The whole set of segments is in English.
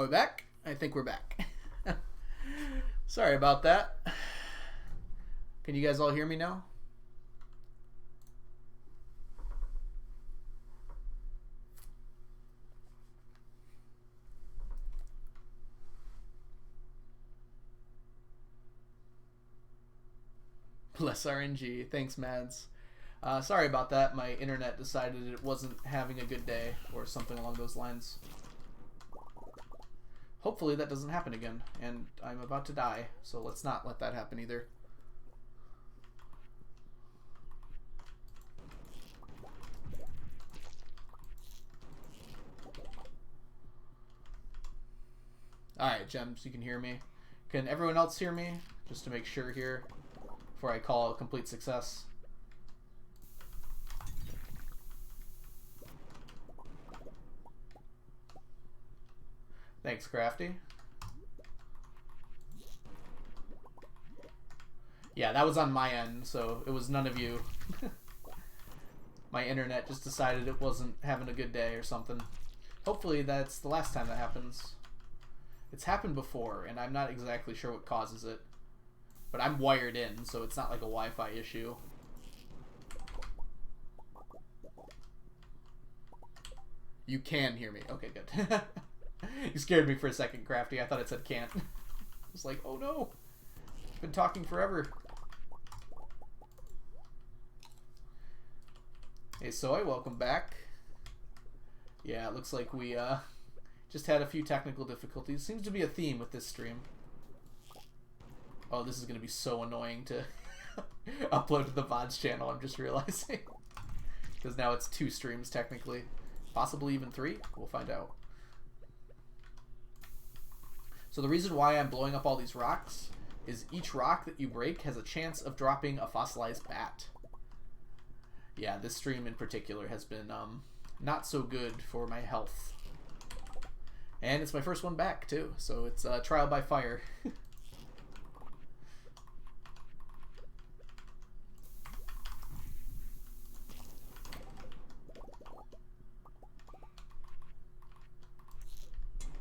Are we back? I think we're back. Sorry about that. Can you guys all hear me now? Bless RNG. Thanks, Mads. Sorry about that. My internet decided it wasn't having a good day or something along those lines. Hopefully that doesn't happen again, and I'm about to die, so let's not let that happen either. Alright, Gems, you can hear me. Can everyone else hear me? Just to make sure here, before I call a complete success. Thanks, Crafty. Yeah, that was on my end, so it was none of you. My internet just decided it wasn't having a good day or something. Hopefully that's the last time that happens. It's happened before, and I'm not exactly sure what causes it. But I'm wired in, so it's not like a Wi-Fi issue. You can hear me. Okay, good. You scared me for a second, Crafty. I thought it said can't. I was like, oh no. I've been talking forever. Hey, Soy, welcome back. Yeah, it looks like we just had a few technical difficulties. Seems to be a theme with this stream. Oh, this is going to be so annoying to upload to the VODs channel, I'm just realizing. Because now it's 2 streams, technically. Possibly even 3. We'll find out. So the reason why I'm blowing up all these rocks is each rock that you break has a chance of dropping a fossilized bat. Yeah, this stream in particular has been not so good for my health. And it's my first one back, too, so it's trial by fire.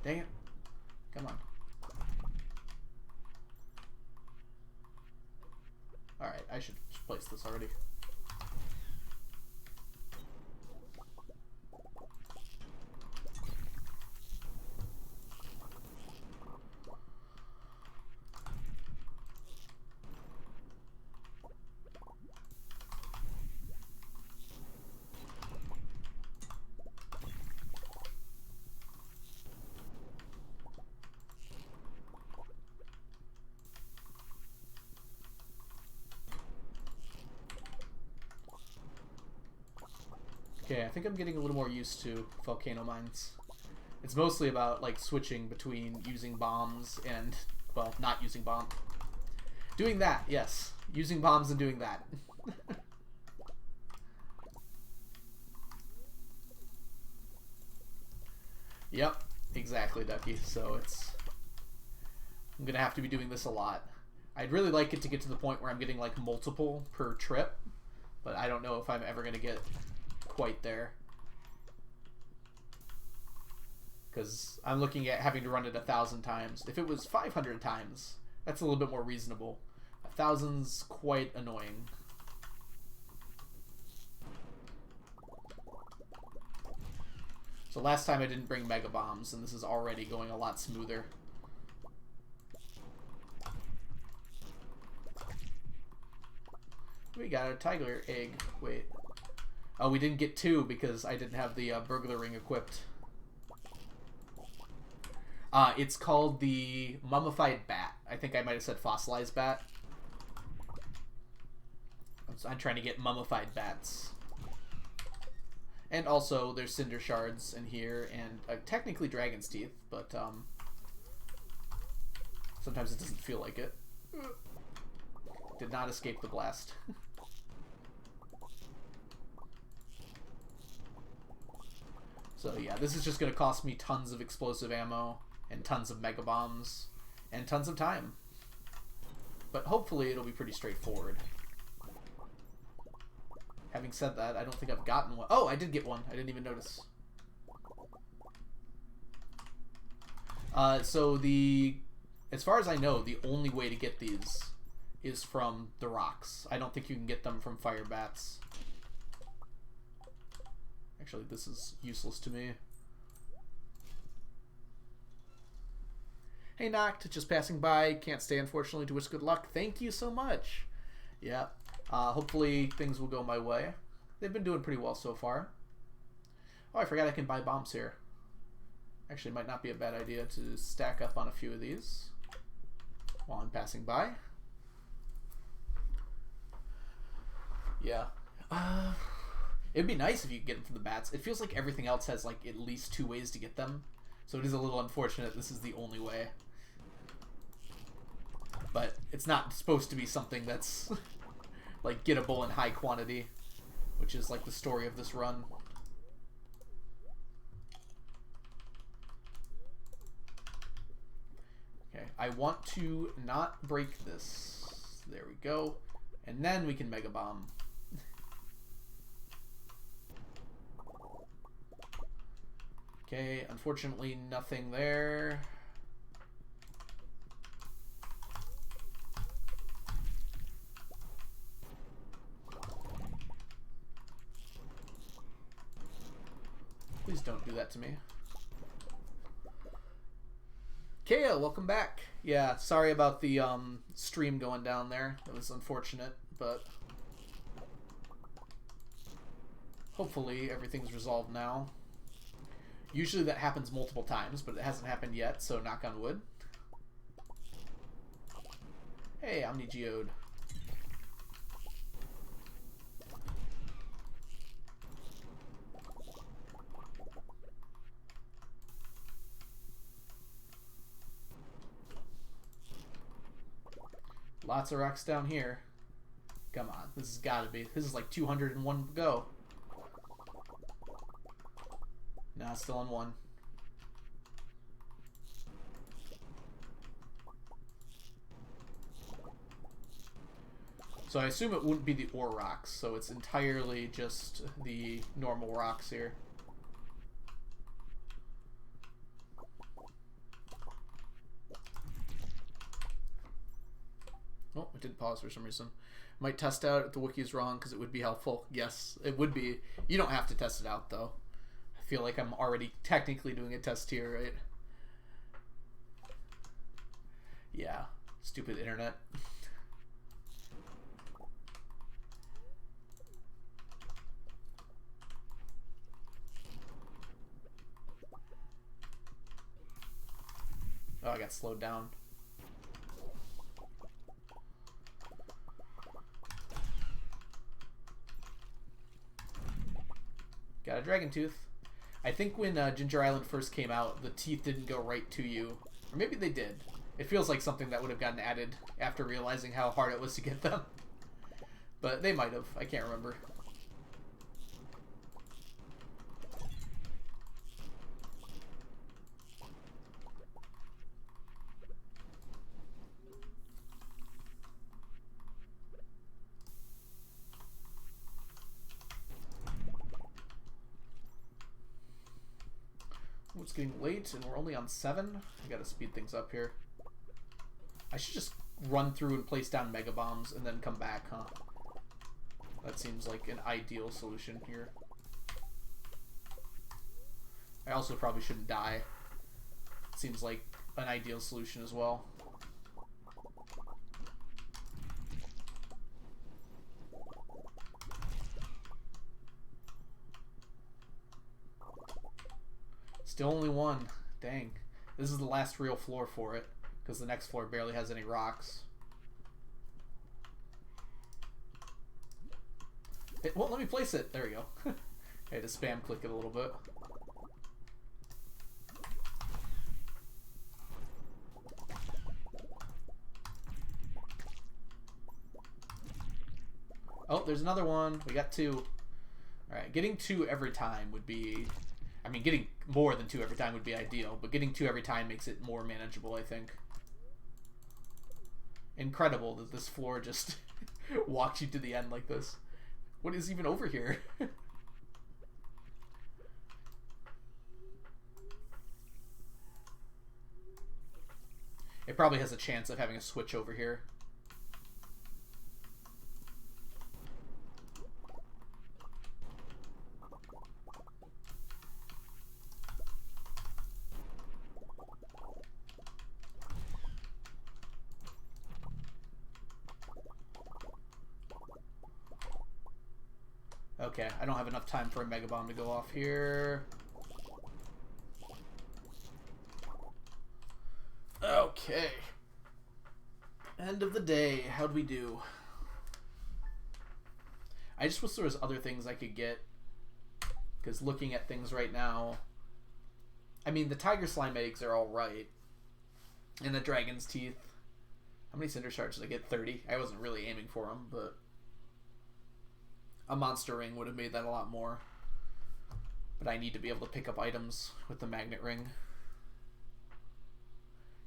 Dang it. Come on. Alright, I should place this already. Okay, I think I'm getting a little more used to volcano mines. It's mostly about, like, switching between using bombs and, well, not using bombs. Doing that, yes. Using bombs and doing that. Yep, exactly, Ducky. So I'm gonna have to be doing this a lot. I'd really like it to get to the point where I'm getting, like, multiple per trip, but I don't know if I'm ever gonna get quite there, because I'm looking at having to run it 1,000 times. If it was 500 times, that's a little bit more reasonable. 1,000's quite annoying. So last time I didn't bring mega bombs, and this is already going a lot smoother. We got a tiger egg. Wait. Oh, we didn't get 2 because I didn't have the burglar ring equipped. It's called the mummified bat. I think I might have said fossilized bat. I'm trying to get mummified bats. And also, there's cinder shards in here, and technically dragon's teeth, but sometimes it doesn't feel like it. Did not escape the blast. So yeah, this is just going to cost me tons of explosive ammo, and tons of mega bombs, and tons of time. But hopefully it'll be pretty straightforward. Having said that, I don't think I've gotten one. Oh, I did get one. I didn't even notice. So as far as I know, the only way to get these is from the rocks. I don't think you can get them from fire bats. Actually, this is useless to me. Hey, Noct, just passing by. Can't stay, unfortunately, to wish good luck. Thank you so much. Yeah. Hopefully things will go my way. They've been doing pretty well so far. Oh, I forgot I can buy bombs here. Actually, it might not be a bad idea to stack up on a few of these while I'm passing by. Yeah. It'd be nice if you could get them from the bats. It feels like everything else has like at least 2 ways to get them. So it is a little unfortunate this is the only way. But it's not supposed to be something that's like gettable in high quantity, which is like the story of this run. Okay, I want to not break this. There we go. And then we can Mega Bomb. Okay, unfortunately nothing there. Please don't do that to me. Kaya, welcome back. Yeah, sorry about the stream going down there. It was unfortunate, but hopefully everything's resolved now. Usually that happens multiple times, but it hasn't happened yet, so knock on wood. Hey, Omni-Geode. Lots of rocks down here. Come on, this has got to be. This is like 201 go. Nah, still on 1. So I assume it wouldn't be the ore rocks, so it's entirely just the normal rocks here. Oh, it did pause for some reason. Might test out if the wiki is wrong because it would be helpful. Yes, it would be. You don't have to test it out though. I feel like I'm already technically doing a test here, right? Yeah, stupid internet. Oh, I got slowed down. Got a dragon tooth. I think when Ginger Island first came out, the teeth didn't go right to you. Or maybe they did. It feels like something that would have gotten added after realizing how hard it was to get them. But they might have. I can't remember. It's getting late and we're only on 7. I gotta speed things up here. I should just run through and place down mega bombs and then come back, huh? That seems like an ideal solution here. I also probably shouldn't die. Seems like an ideal solution as well. Still only 1. Dang. This is the last real floor for it, because the next floor barely has any rocks. It won't let me place it. There we go. I had to spam click it a little bit. Oh, there's another one. We got 2. Alright, getting 2 every time would be... I mean, getting more than 2 every time would be ideal, but getting 2 every time makes it more manageable, I think. Incredible that this floor just walks you to the end like this. What is even over here? It probably has a chance of having a switch over here. Okay, I don't have enough time for a Mega Bomb to go off here. Okay. End of the day. How'd we do? I just wish there was other things I could get. Because looking at things right now... I mean, the Tiger Slime eggs are alright. And the Dragon's Teeth. How many Cinder Shards did I get? 30. I wasn't really aiming for them, but... a Monster Ring would have made that a lot more. But I need to be able to pick up items with the Magnet Ring.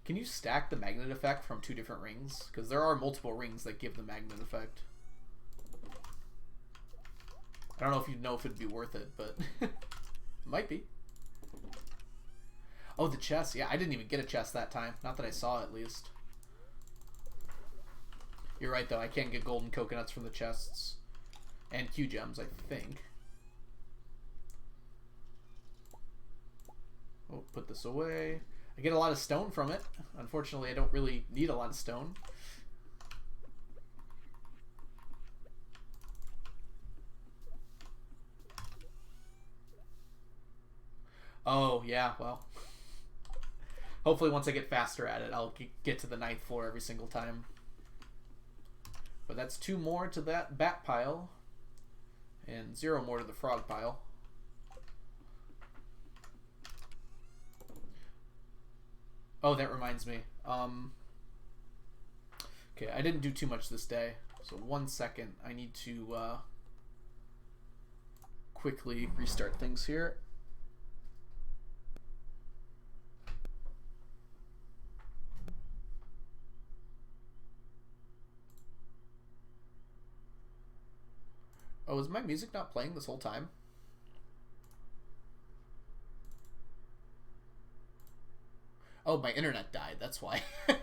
Can you stack the magnet effect from 2 different rings? Because there are multiple rings that give the magnet effect. I don't know if you'd know if it'd be worth it, but it might be. Oh, the chest. Yeah, I didn't even get a chest that time. Not that I saw, at least. You're right, though. I can't get golden coconuts from the chests. And Q gems, I think. Oh, put this away. I get a lot of stone from it. Unfortunately, I don't really need a lot of stone. Oh, yeah, well. Hopefully once I get faster at it, I'll get to the 9th floor every single time. But that's 2 more to that bat pile. And 0 more to the frog pile. Oh, that reminds me. Okay, I didn't do too much this day. So 1 second. I need to quickly restart things here. Oh, is my music not playing this whole time? Oh, my internet died. That's why. Yeah,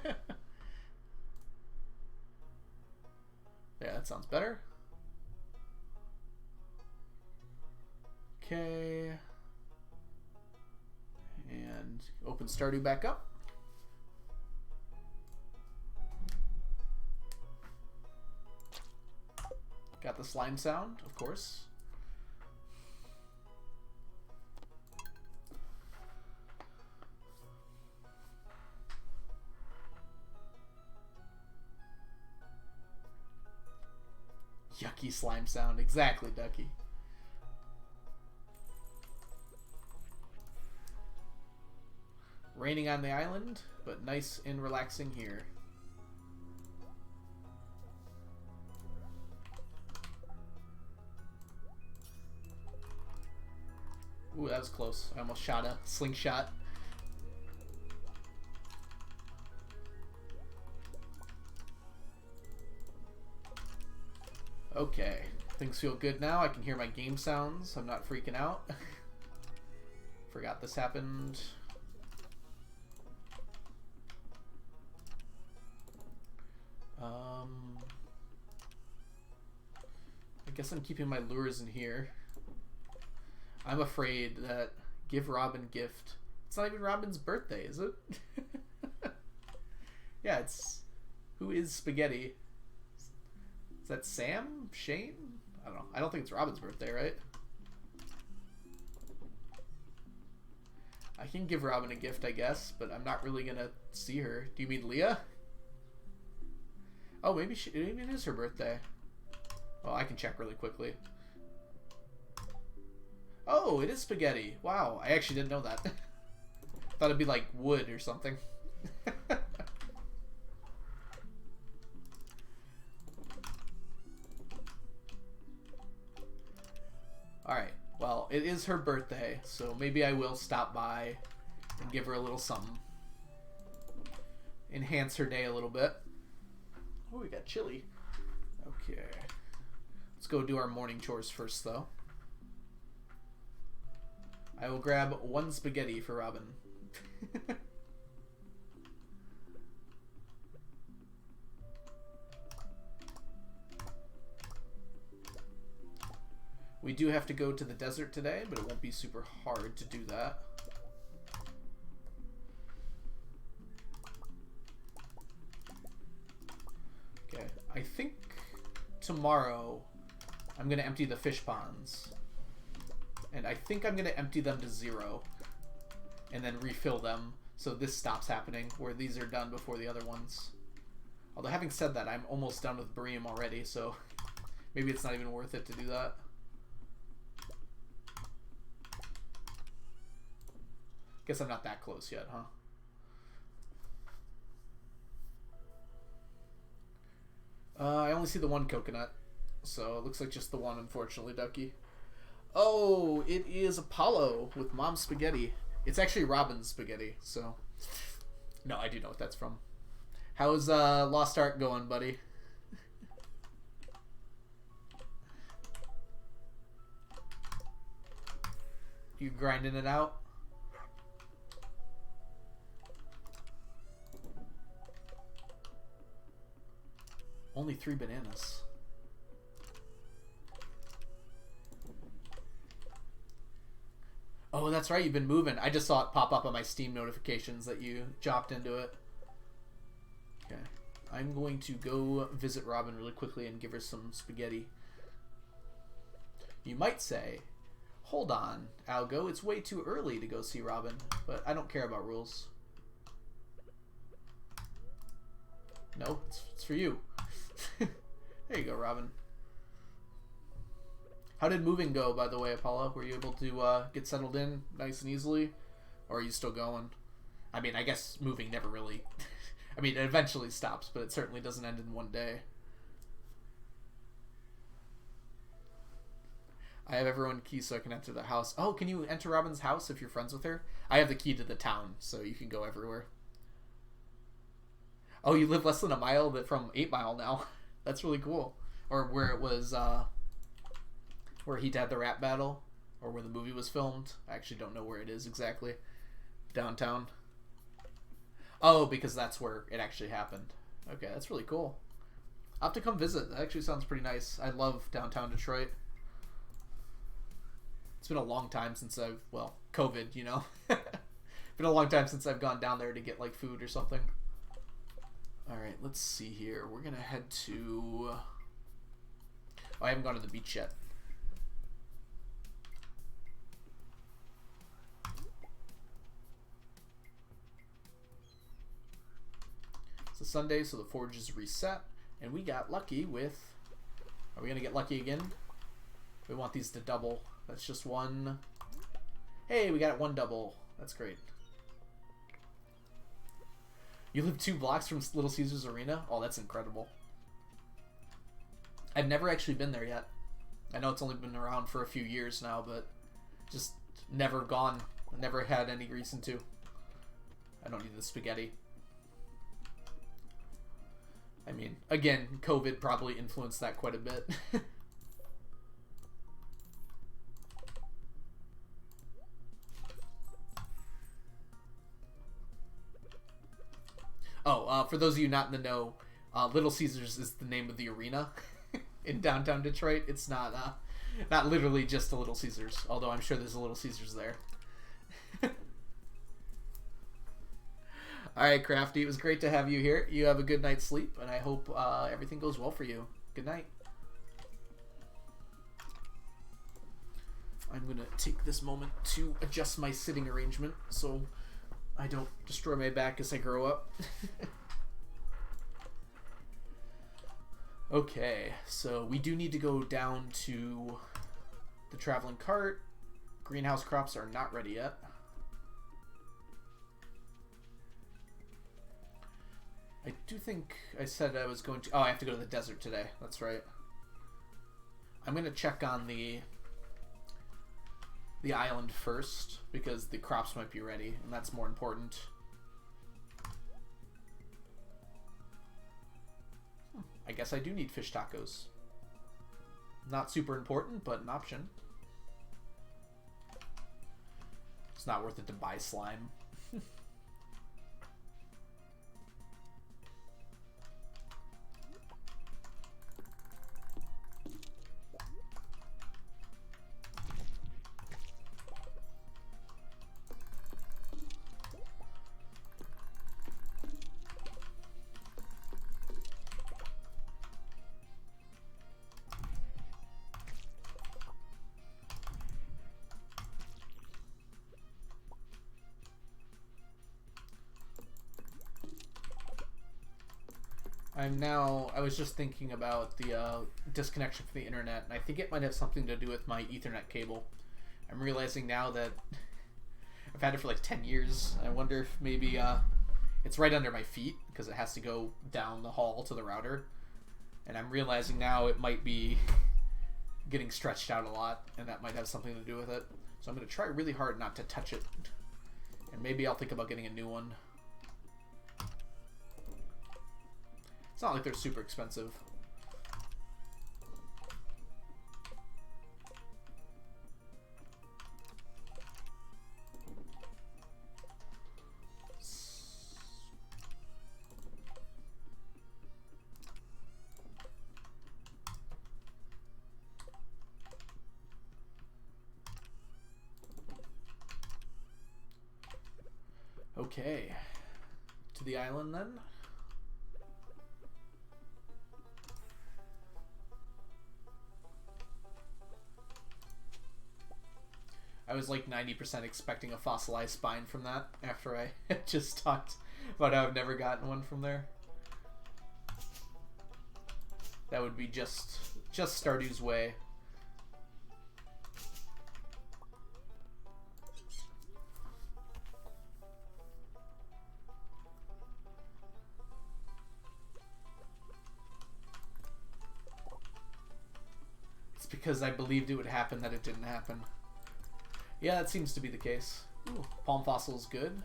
that sounds better. Okay. And open Stardew back up. Got the slime sound, of course. Yucky slime sound. Exactly, Ducky. Raining on the island, but nice and relaxing here. Ooh, that was close. I almost shot a slingshot. Okay, things feel good now. I can hear my game sounds. I'm not freaking out. Forgot this happened. I guess I'm keeping my lures in here. I'm afraid that give Robin gift. It's not even Robin's birthday, is it? Yeah, it's... Who is Spaghetti? Is that Sam? Shane? I don't know. I don't think it's Robin's birthday, right? I can give Robin a gift, I guess, but I'm not really gonna see her. Do you mean Leah? Oh, maybe it is her birthday. Well, I can check really quickly. Oh, it is Spaghetti. Wow, I actually didn't know that. Thought it'd be like wood or something. Alright, well, it is her birthday, so maybe I will stop by and give her a little something. Enhance her day a little bit. Oh, we got chili. Okay. Let's go do our morning chores first, though. I will grab 1 spaghetti for Robin. We do have to go to the desert today, but it won't be super hard to do that. Okay, I think tomorrow I'm going to empty the fish ponds. And I think I'm going to empty them to 0 and then refill them so this stops happening, where these are done before the other ones. Although having said that, I'm almost done with Bream already, so maybe it's not even worth it to do that. Guess I'm not that close yet, huh? I only see the one coconut, so it looks like just the one, unfortunately, Ducky. Oh, it is Apollo with Mom's Spaghetti. It's actually Robin's Spaghetti, so... No, I do know what that's from. How's Lost Ark going, buddy? You grinding it out? Only 3 bananas. Oh, that's right, you've been moving. I just saw it pop up on my Steam notifications that you chopped into it. Okay. I'm going to go visit Robin really quickly and give her some spaghetti. You might say, hold on, Algo, it's way too early to go see Robin, but I don't care about rules. No, it's for you. There you go, Robin. How did moving go, by the way, Apollo? Were you able to get settled in nice and easily? Or are you still going? I mean, I guess moving never really... I mean, it eventually stops, but it certainly doesn't end in one day. I have everyone key so I can enter the house. Oh, can you enter Robin's house if you're friends with her? I have the key to the town, so you can go everywhere. Oh, you live less than a mile from 8 Mile now. That's really cool. Or where it was... where he had the rap battle, or where the movie was filmed. I actually don't know where it is exactly. Downtown. Oh, because that's where it actually happened. Okay, that's really cool. I'll have to come visit. That actually sounds pretty nice. I love downtown Detroit. It's been a long time since I've, well, COVID, you know. Been a long time since I've gone down there to get, like, food or something. Alright, let's see here. We're gonna head to... Oh, I haven't gone to the beach yet. It's a Sunday, so the forge is reset. And we got lucky with... Are we gonna get lucky again? We want these to double. That's just one. Hey, we got one double. That's great. You live 2 blocks from Little Caesars Arena? Oh, that's incredible. I've never actually been there yet. I know it's only been around for a few years now, but just never gone. Never had any reason to. I don't need the spaghetti. I mean, again, COVID probably influenced that quite a bit. Oh, for those of you not in the know, Little Caesars is the name of the arena in downtown Detroit. It's not literally just a Little Caesars, although I'm sure there's a Little Caesars there. Alright, Crafty, it was great to have you here. You have a good night's sleep, and I hope everything goes well for you. Good night. I'm going to take this moment to adjust my sitting arrangement so I don't destroy my back as I grow up. Okay, so we do need to go down to the traveling cart. Greenhouse crops are not ready yet. I do think I said I was going to... Oh, I have to go to the desert today. That's right. I'm going to check on the island first, because the crops might be ready, and that's more important. I guess I do need fish tacos. Not super important, but an option. It's not worth it to buy slime. I was just thinking about the disconnection from the internet, and I think it might have something to do with my Ethernet cable. I'm realizing now that I've had it for like 10 years. I wonder if maybe it's right under my feet because it has to go down the hall to the router. And I'm realizing now it might be getting stretched out a lot, and that might have something to do with it. So I'm going to try really hard not to touch it. And maybe I'll think about getting a new one. It's not like they're super expensive. Okay. To the island then. I was like 90% expecting a fossilized spine from that after I had just talked about how I've never gotten one from there. That would be just Stardew's way. It's because I believed it would happen that it didn't happen. Yeah, that seems to be the case. Ooh, palm fossil is good.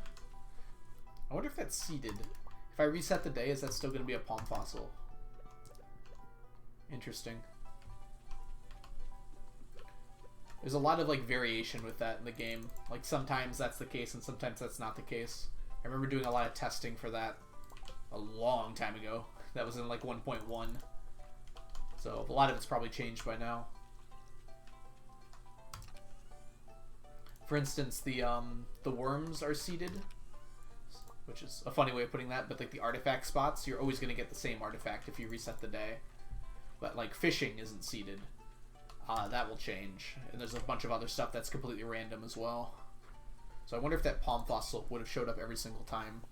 I wonder if that's seeded. If I reset the day, is that still going to be a palm fossil? Interesting. There's a lot of like variation with that in the game. Like sometimes that's the case and sometimes that's not the case. I remember doing a lot of testing for that a long time ago. That was in like 1.1. So a lot of it's probably changed by now. For instance, the worms are seeded, which is a funny way of putting that, but like the artifact spots, you're always going to get the same artifact if you reset the day. But like fishing isn't seeded. That will change. And there's a bunch of other stuff that's completely random as well. So I wonder if that palm fossil would have showed up every single time.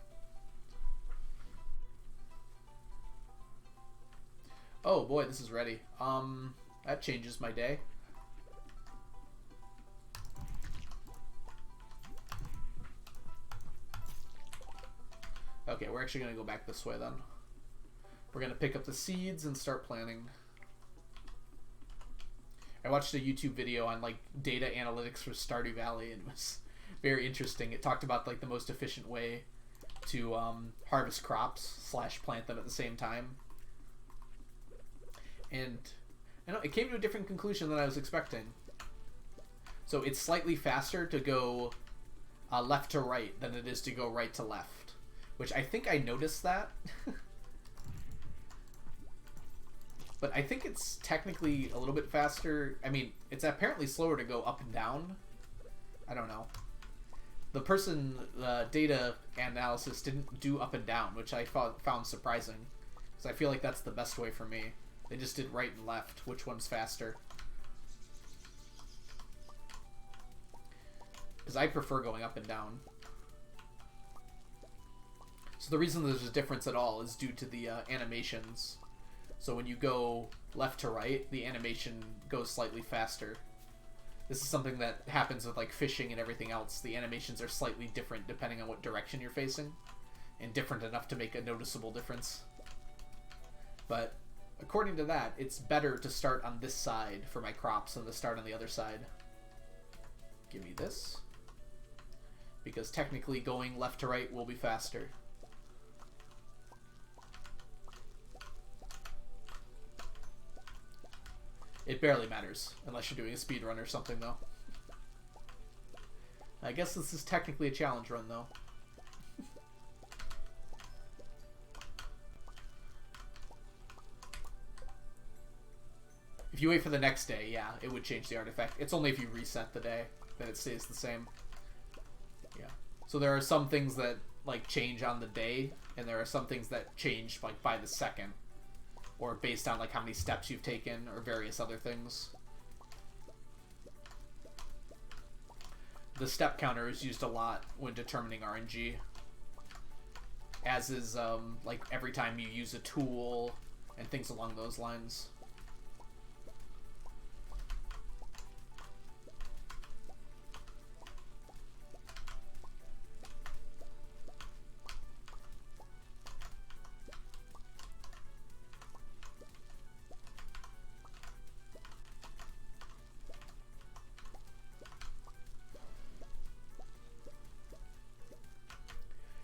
Oh boy, this is ready. That changes my day. Okay, we're actually going to go back this way then. We're going to pick up the seeds and start planting. I watched a YouTube video on like data analytics for Stardew Valley, and it was very interesting. It talked about like the most efficient way to harvest crops / plant them at the same time. And I know it came to a different conclusion than I was expecting. So it's slightly faster to go left to right than it is to go right to left, which I think I noticed that. But I think it's technically a little bit faster. I mean, it's apparently slower to go up and down. I don't know. The person, the data analysis didn't do up and down, which I found surprising. Because I feel like that's the best way for me. They just did right and left. Which one's faster? Because I prefer going up and down. So the reason there's a difference at all is due to the animations. So when you go left to right, the animation goes slightly faster. This is something that happens with like fishing and everything else. The animations are slightly different depending on what direction you're facing, and different enough to make a noticeable difference. But according to that, it's better to start on this side for my crops than to start on the other side. Give me this. Because technically going left to right will be faster. It barely matters, unless you're doing a speed run or something, though. I guess this is technically a challenge run, though. If you wait for the next day, yeah, it would change the artifact. It's only if you reset the day that it stays the same. Yeah. So there are some things that, like, change on the day, and there are some things that change, like, by the second. Or based on like how many steps you've taken or various other things. The step counter is used a lot when determining RNG. as is like every time you use a tool and things along those lines.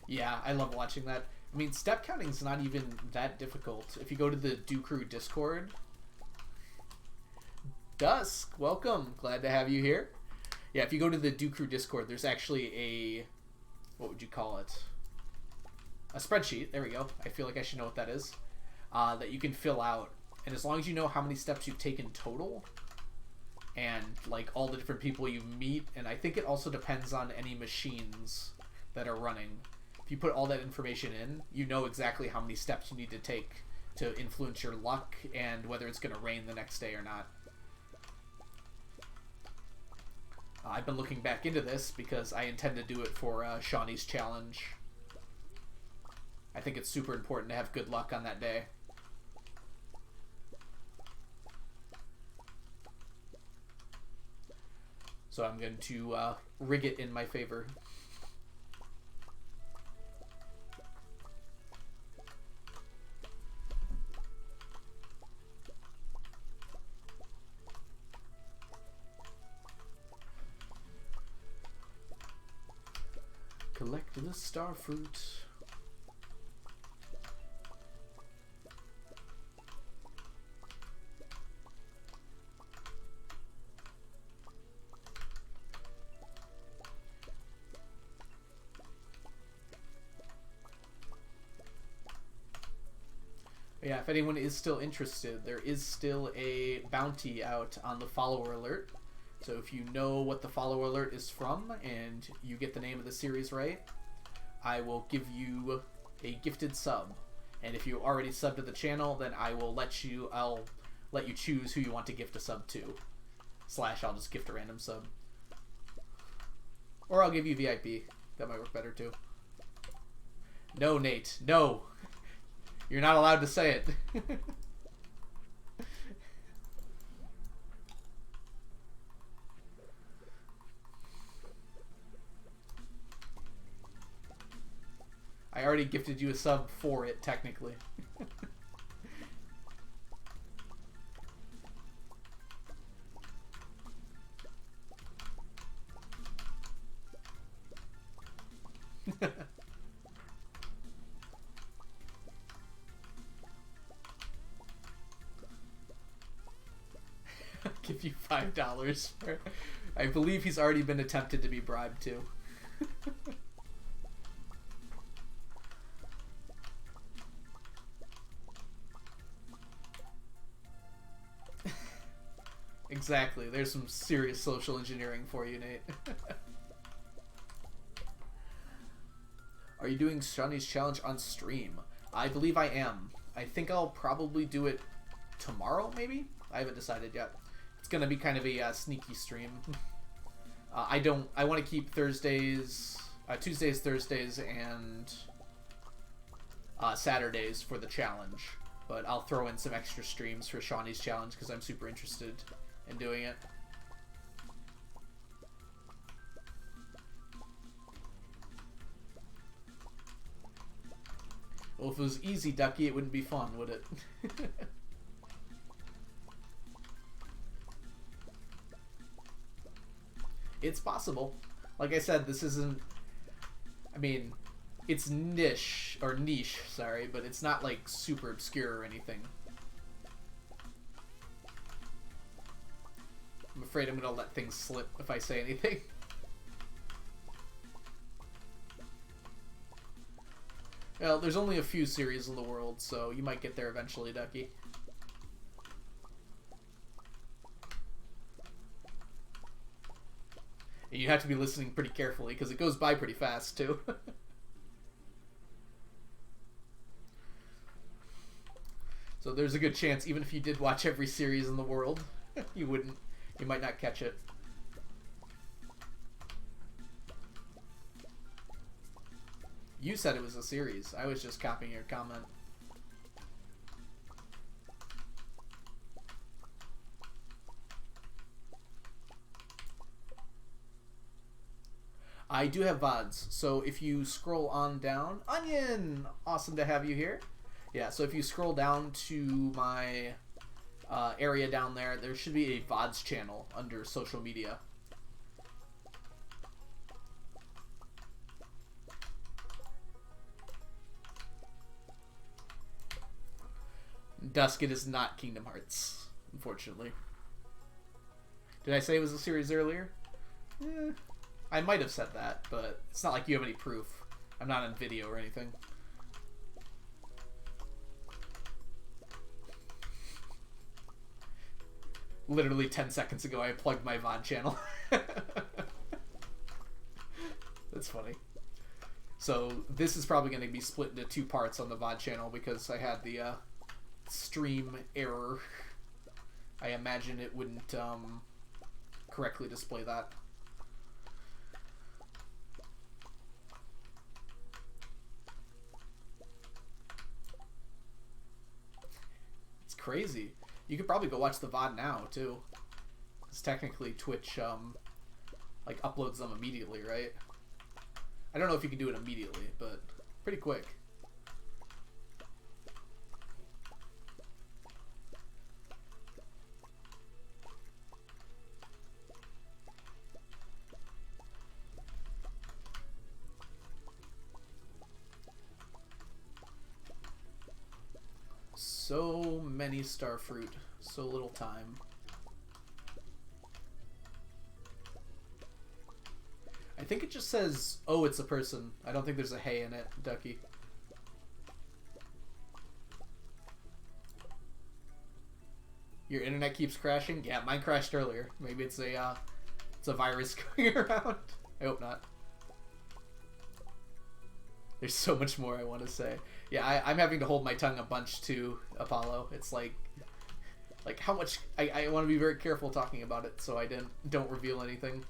Yeah, I love watching that. I mean, step counting's not even that difficult. If you go to the Do Crew Discord... Dusk, welcome. Glad to have you here. Yeah, if you go to the Do Crew Discord, there's actually a... What would you call it? A spreadsheet. There we go. I feel like I should know what that is. That you can fill out. And as long as you know how many steps you've taken total... And, like, all the different people you meet... And I think it also depends on any machines that are running. If you put all that information in, you know exactly how many steps you need to take to influence your luck and whether it's going to rain the next day or not. I've been looking back into this because I intend to do it for Shawnee's challenge. I think it's super important to have good luck on that day. So I'm going to rig it in my favor. Collect the star fruit. Yeah, if anyone is still interested, there is still a bounty out on the follower alert. So if you know what the follower alert is from and you get the name of the series right, I will give you a gifted sub. And if you already subbed to the channel, then I'll let you choose who you want to gift a sub to. / I'll just gift a random sub. Or I'll give you VIP. That might work better too. No, Nate. No. You're not allowed to say it. I already gifted you a sub for it, technically. I'll give you $5 for... I believe he's already been attempted to be bribed too. Exactly. There's some serious social engineering for you, Nate. Are you doing Shawnee's challenge on stream? I believe I am. I think I'll probably do it tomorrow, maybe? I haven't decided yet. It's gonna be kind of a sneaky stream. I want to keep Thursdays, Tuesdays, Thursdays, and Saturdays for the challenge. But I'll throw in some extra streams for Shawnee's challenge because I'm super interested in doing it. Well, if it was easy, Ducky, it wouldn't be fun, would it? It's possible. Like I said, this isn't... I mean, it's niche, sorry, but it's not, like, super obscure or anything. I'm afraid I'm gonna let things slip if I say anything. Well, there's only a few series in the world, so you might get there eventually, Ducky. And you have to be listening pretty carefully, because it goes by pretty fast, too. So there's a good chance, even if you did watch every series in the world, you might not catch it. You said it was a series. I was just copying your comment. I do have VODs, so if you scroll on down... Onion! Awesome to have you here. Yeah, so if you scroll down to my area down there, there should be a VODs channel under social media. Dusk, it is not Kingdom Hearts, unfortunately. Did I say it was a series earlier? I might have said that, but it's not like you have any proof. I'm not on video or anything. Literally 10 seconds ago, I plugged my VOD channel. That's funny. So this is probably going to be split into 2 parts on the VOD channel because I had the stream error. I imagine it wouldn't correctly display that. It's crazy. You could probably go watch the VOD now too, because technically Twitch like uploads them immediately, right? I don't know if you can do it immediately, but pretty quick. So many starfruit, so little time. I think it just says, oh, it's a person. I don't think there's a hey in it, Ducky. Your internet keeps crashing? Yeah, mine crashed earlier. Maybe it's a virus going around. I hope not. There's so much more I want to say. Yeah, I'm having to hold my tongue a bunch too, Apollo. It's like how much... I want to be very careful talking about it so I don't reveal anything.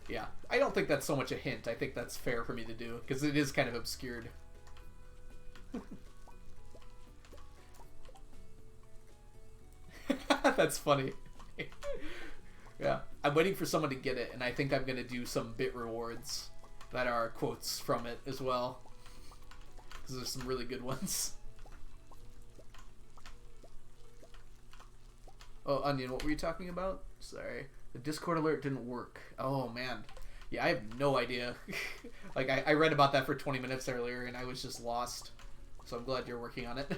Yeah, I don't think that's so much a hint. I think that's fair for me to do, because it is kind of obscured. That's funny. Yeah, I'm waiting for someone to get it, and I think I'm going to do some bit rewards that are quotes from it as well. Because there's some really good ones. Oh, Onion, what were you talking about? Sorry. The Discord alert didn't work. Oh, man. Yeah, I have no idea. Like, I read about that for 20 minutes earlier, and I was just lost. So I'm glad you're working on it.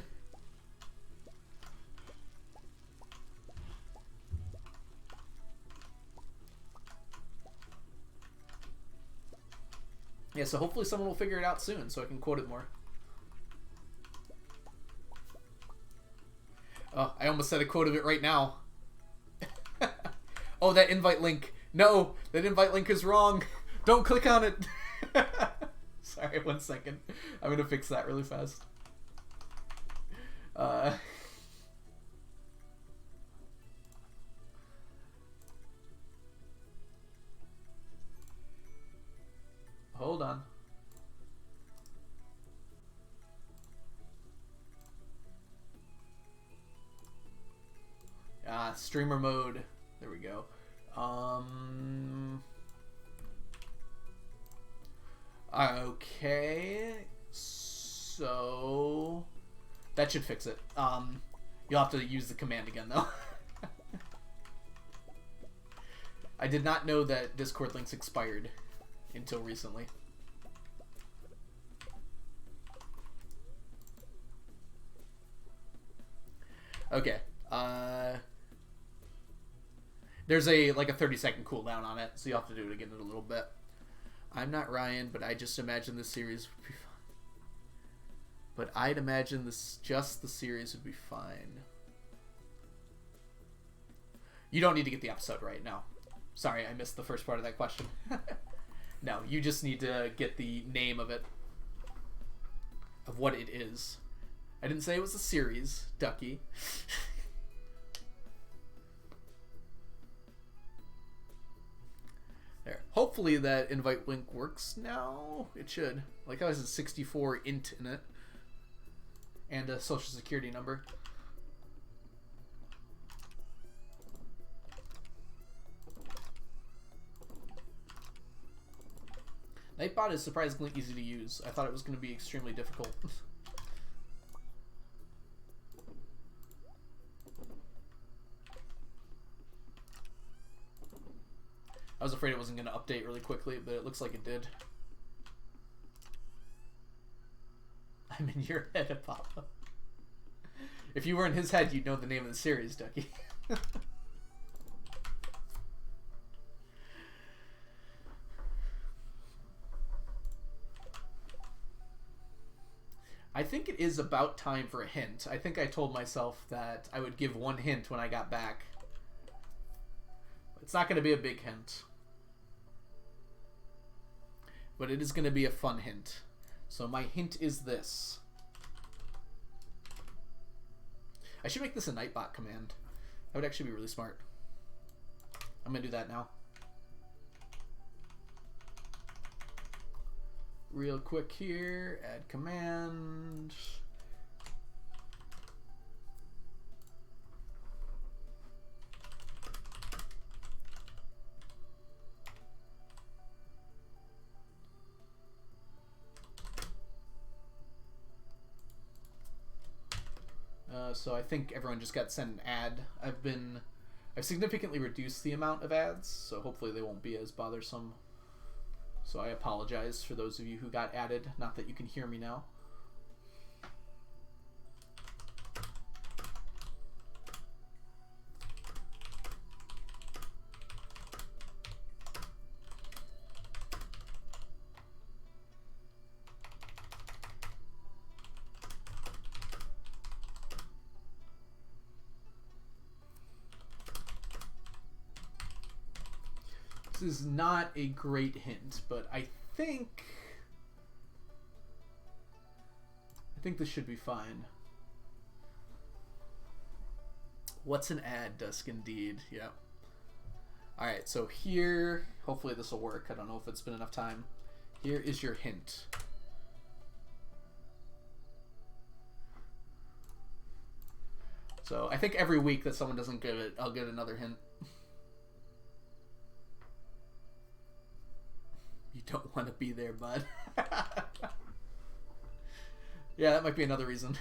Yeah, so hopefully someone will figure it out soon so I can quote it more. Oh, I almost said a quote of it right now. Oh, that invite link. No, that invite link is wrong. Don't click on it. Sorry, 1 second. I'm going to fix that really fast. Hold on. Streamer mode. There we go. Okay. So that should fix it. You'll have to use the command again though. I did not know that Discord links expired until recently. Okay. There's a 30-second cooldown on it, so you'll have to do it again in a little bit. I'm not Ryan, but I just imagine this series would be fun. But I'd imagine the series would be fine. You don't need to get the episode right now. Sorry, I missed the first part of that question. No, you just need to get the name of it. Of what it is. I didn't say it was a series, Ducky. Hopefully that invite link works now. It should. Like, I was a 64 int in it. And a social security number. Nightbot is surprisingly easy to use. I thought it was going to be extremely difficult. I was afraid it wasn't going to update really quickly, but it looks like it did. I'm in your head, Apollo. If you were in his head, you'd know the name of the series, Ducky. I think it is about time for a hint. I think I told myself that I would give one hint when I got back. It's not going to be a big hint. But it is going to be a fun hint. So my hint is this. I should make this a Nightbot command. That would actually be really smart. I'm going to do that now. Real quick here, add command. So I think everyone just got sent an ad. I've significantly reduced the amount of ads, so hopefully they won't be as bothersome. So I apologize for those of you who got added. Not that you can hear me now. This is not a great hint, but I think this should be fine. What's an ad, Dusk Indeed? Yep. Alright, so here, hopefully this will work. I don't know if it's been enough time. Here is your hint. So I think every week that someone doesn't give it, I'll get another hint. You don't want to be there, bud. Yeah, that might be another reason.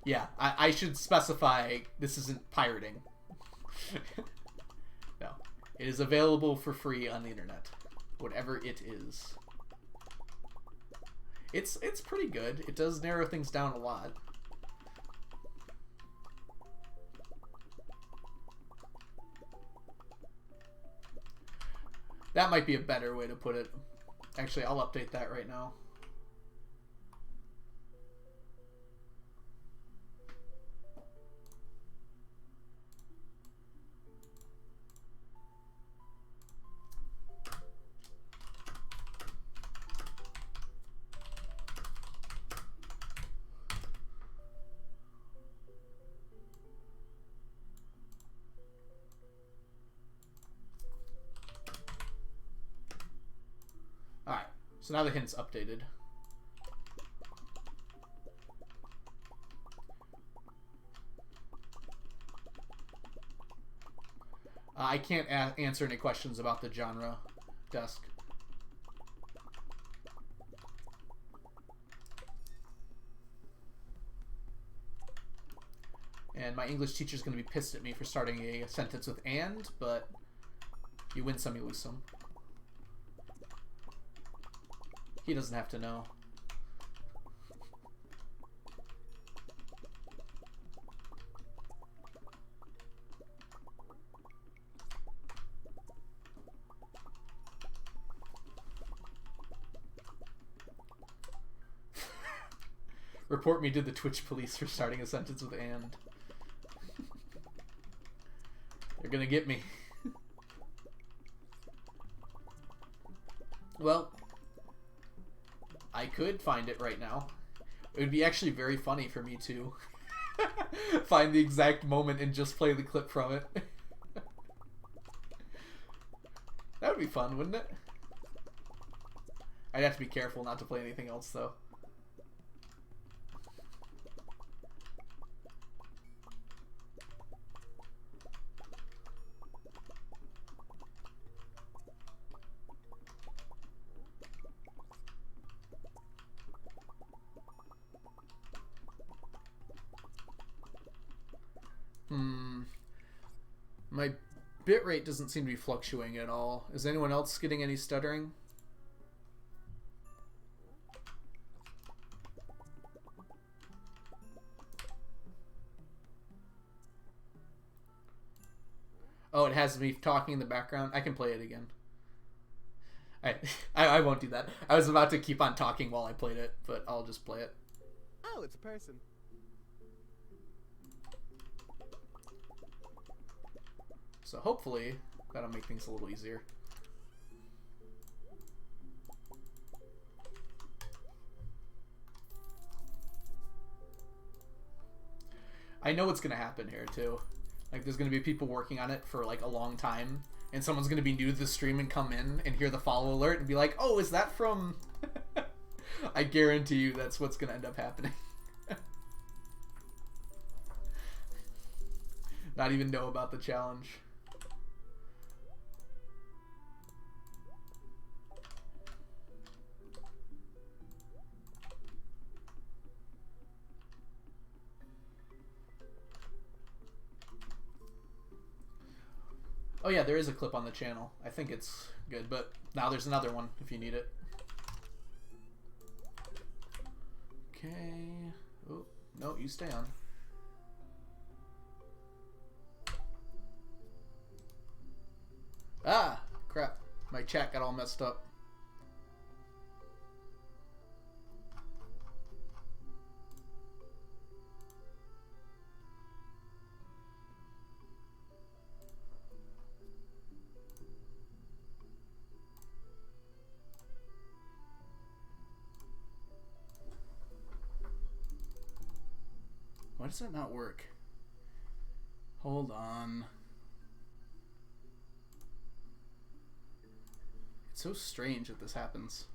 Yeah, I should specify this isn't pirating. No. It is available for free on the internet. Whatever it is. It's pretty good. It does narrow things down a lot. That might be a better way to put it. Actually, I'll update that right now. Alright, so now the hint's updated. I can't answer any questions about the genre, Dusk. And my English teacher's going to be pissed at me for starting a sentence with "and," but you win some, you lose some. He doesn't have to know. Report me to the Twitch police for starting a sentence with "and." They're gonna get me. Well, I could find it right now. It would be actually very funny for me to find the exact moment and just play the clip from it. That would be fun, wouldn't it? I'd have to be careful not to play anything else, though. My bitrate doesn't seem to be fluctuating at all. Is anyone else getting any stuttering? Oh, it has me talking in the background. I can play it again. I won't do that. I was about to keep on talking while I played it, but I'll just play it. Oh, it's a person. So hopefully that'll make things a little easier. I know what's gonna happen here too. Like, there's gonna be people working on it for like a long time, and someone's gonna be new to the stream and come in and hear the follow alert and be like, "Oh, is that from?" I guarantee you that's what's gonna end up happening. Not even know about the challenge. Oh yeah, there is a clip on the channel. I think it's good, but now there's another one if you need it. Okay. Oh, no, you stay on. Ah, crap. My chat got all messed up. Why does that not work? Hold on. It's so strange that this happens.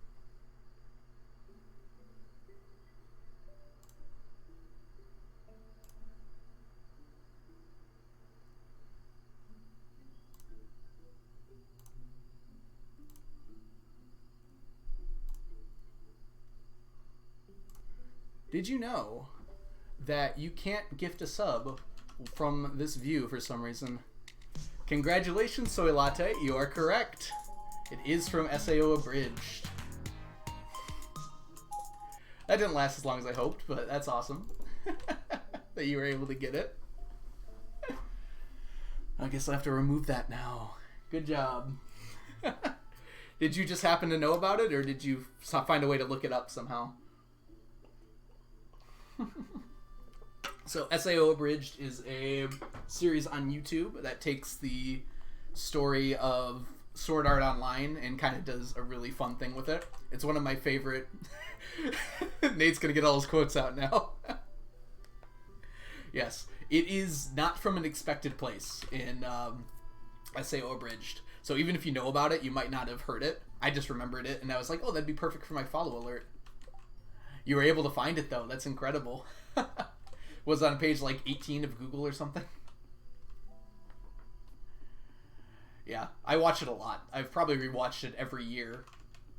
Did you know that you can't gift a sub from this view for some reason? Congratulations, Soy Latte. You are correct. It is from SAO Abridged. That didn't last as long as I hoped, but that's awesome that you were able to get it. I guess I have to remove that now. Good job. Did you just happen to know about it, or did you find a way to look it up somehow? So SAO Abridged is a series on YouTube that takes the story of Sword Art Online and kind of does a really fun thing with it. It's one of my favorite. Nate's gonna get all his quotes out now. Yes, it is not from an expected place in SAO Abridged. So even if you know about it, you might not have heard it. I just remembered it, and I was like, oh, that'd be perfect for my follow alert. You were able to find it, though. That's incredible. Was on page like 18 of Google or something. Yeah, I watch it a lot. I've probably rewatched it every year.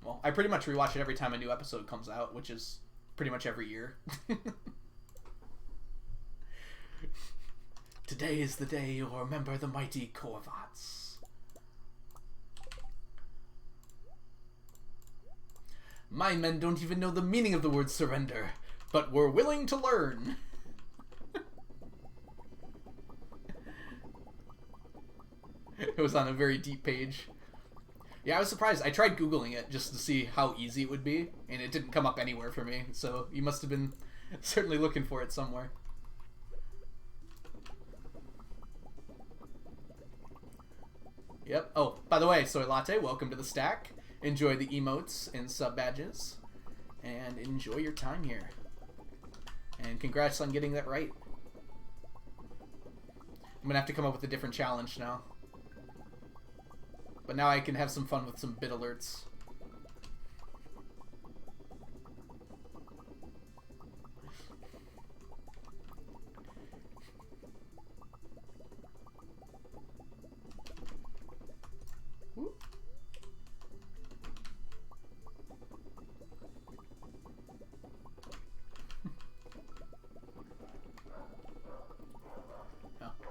Well, I pretty much rewatch it every time a new episode comes out, which is pretty much every year. Today is the day you'll remember the mighty Corvats. My men don't even know the meaning of the word surrender, but we're willing to learn. It was on a very deep page. Yeah, I was surprised. I tried Googling it just to see how easy it would be, and it didn't come up anywhere for me, so you must have been certainly looking for it somewhere. Yep. Oh, by the way, Soy Latte, welcome to the stack. Enjoy the emotes and sub badges. and enjoy your time here. And congrats on getting that right. I'm gonna have to come up with a different challenge now. But now I can have some fun with some bit alerts.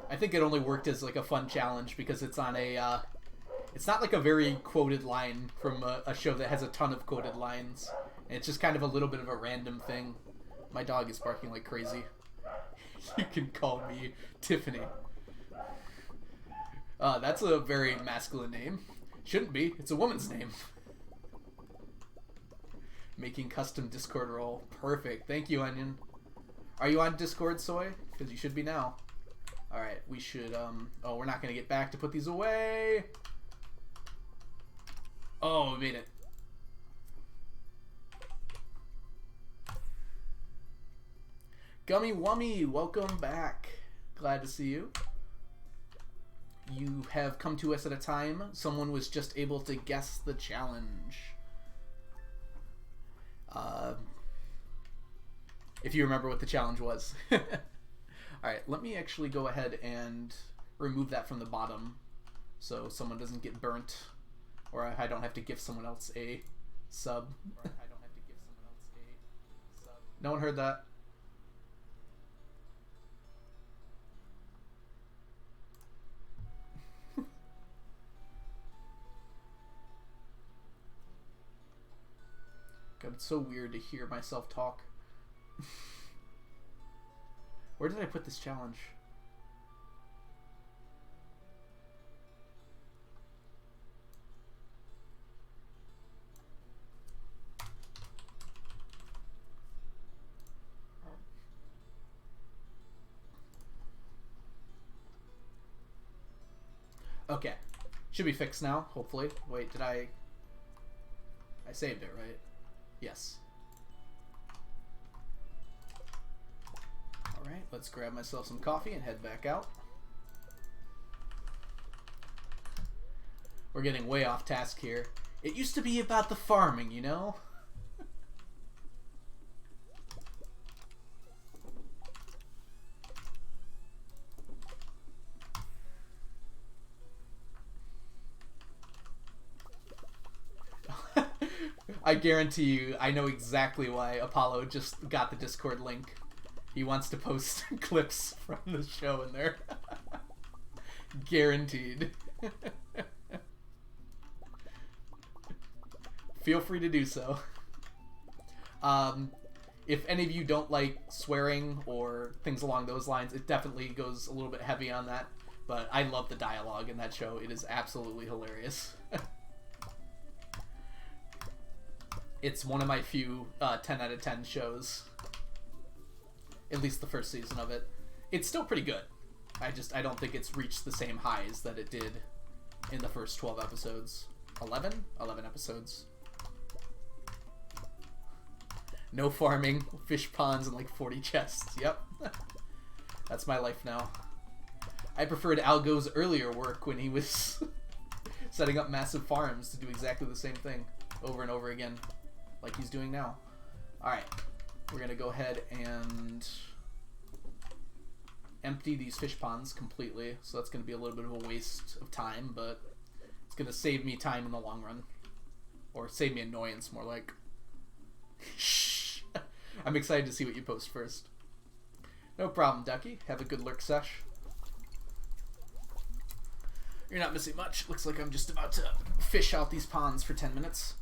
I think it only worked as like a fun challenge because it's on a it's not like a very quoted line from a show that has a ton of quoted lines. It's just kind of a little bit of a random thing. My dog is barking like crazy. You can call me Tiffany. That's a very masculine name. Shouldn't be. It's a woman's name. Making custom Discord role. Perfect. Thank you, Onion. Are you on Discord, Soy? Because you should be now. Alright, we should, oh, we're not going to get back to put these away. Oh, we made it. Gummy Wummy, welcome back. Glad to see you. You have come to us at a time. Someone was just able to guess the challenge. If you remember what the challenge was. Alright, let me actually go ahead and remove that from the bottom so someone doesn't get burnt, or I don't have to give someone else a sub. No one heard that? God, it's so weird to hear myself talk. Where did I put this challenge? Okay. Should be fixed now, hopefully. Wait, did I saved it, right? Yes. Alright, let's grab myself some coffee and head back out. We're getting way off task here. It used to be about the farming, you know? I guarantee you, I know exactly why Apollo just got the Discord link. He wants to post clips from the show in there. Guaranteed. Feel free to do so. If any of you don't like swearing or things along those lines, it definitely goes a little bit heavy on that. But I love the dialogue in that show. It is absolutely hilarious. It's one of my few 10 out of 10 shows. At least the first season of it. It's still pretty good. I don't think it's reached the same highs that it did in the first 12 episodes. 11? 11 episodes. No farming, fish ponds, and like 40 chests. Yep. That's my life now. I preferred Algo's earlier work when he was setting up massive farms to do exactly the same thing over and over again, like he's doing now. Alright, we're going to go ahead and empty these fish ponds completely, so that's going to be a little bit of a waste of time, but it's going to save me time in the long run. Or save me annoyance, more like. Shh! I'm excited to see what you post first. No problem, Ducky. Have a good lurk sesh. You're not missing much. Looks like I'm just about to fish out these ponds for 10 minutes.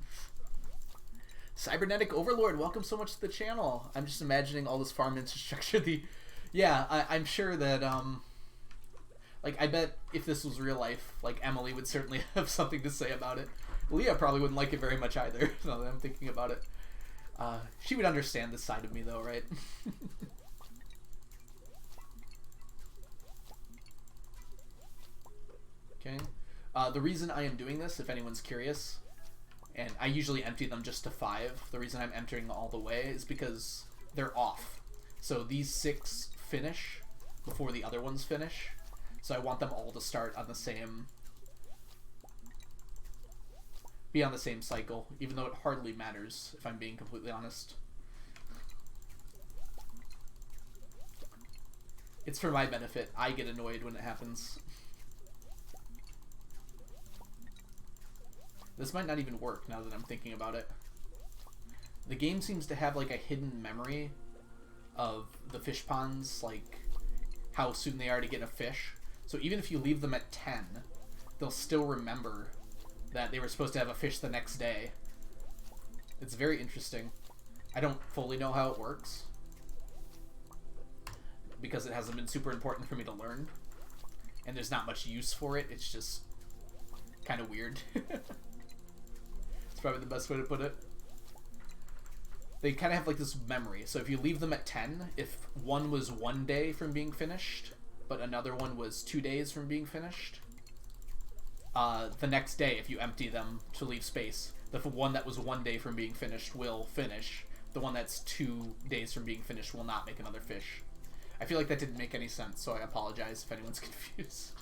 Cybernetic Overlord, welcome so much to the channel. I'm just imagining all this farm infrastructure. Yeah, I'm sure that, like, I bet if this was real life, like, Emily would certainly have something to say about it. Leah probably wouldn't like it very much either, now that I'm thinking about it. She would understand this side of me, though, right? Okay. The reason I am doing this, if anyone's curious, And I usually empty them just to 5. The reason I'm entering all the way is because they're off. So these 6 finish before the other ones finish. So I want them all to start on the same... be on the same cycle, even though it hardly matters, if I'm being completely honest. It's for my benefit. I get annoyed when it happens. This might not even work now that I'm thinking about it. The game seems to have like a hidden memory of the fish ponds, like how soon they are to get a fish. So even if you leave them at 10, they'll still remember that they were supposed to have a fish the next day. It's very interesting. I don't fully know how it works, because it hasn't been super important for me to learn. And there's not much use for it. It's just kind of weird. It's probably the best way to put it. They kind of have like this memory. So if you leave them at 10, if one was 1 day from being finished, but another one was 2 days from being finished, the next day, if you empty them to leave space, the one that was 1 day from being finished will finish. The one that's 2 days from being finished will not make another fish. I feel like that didn't make any sense, so I apologize if anyone's confused.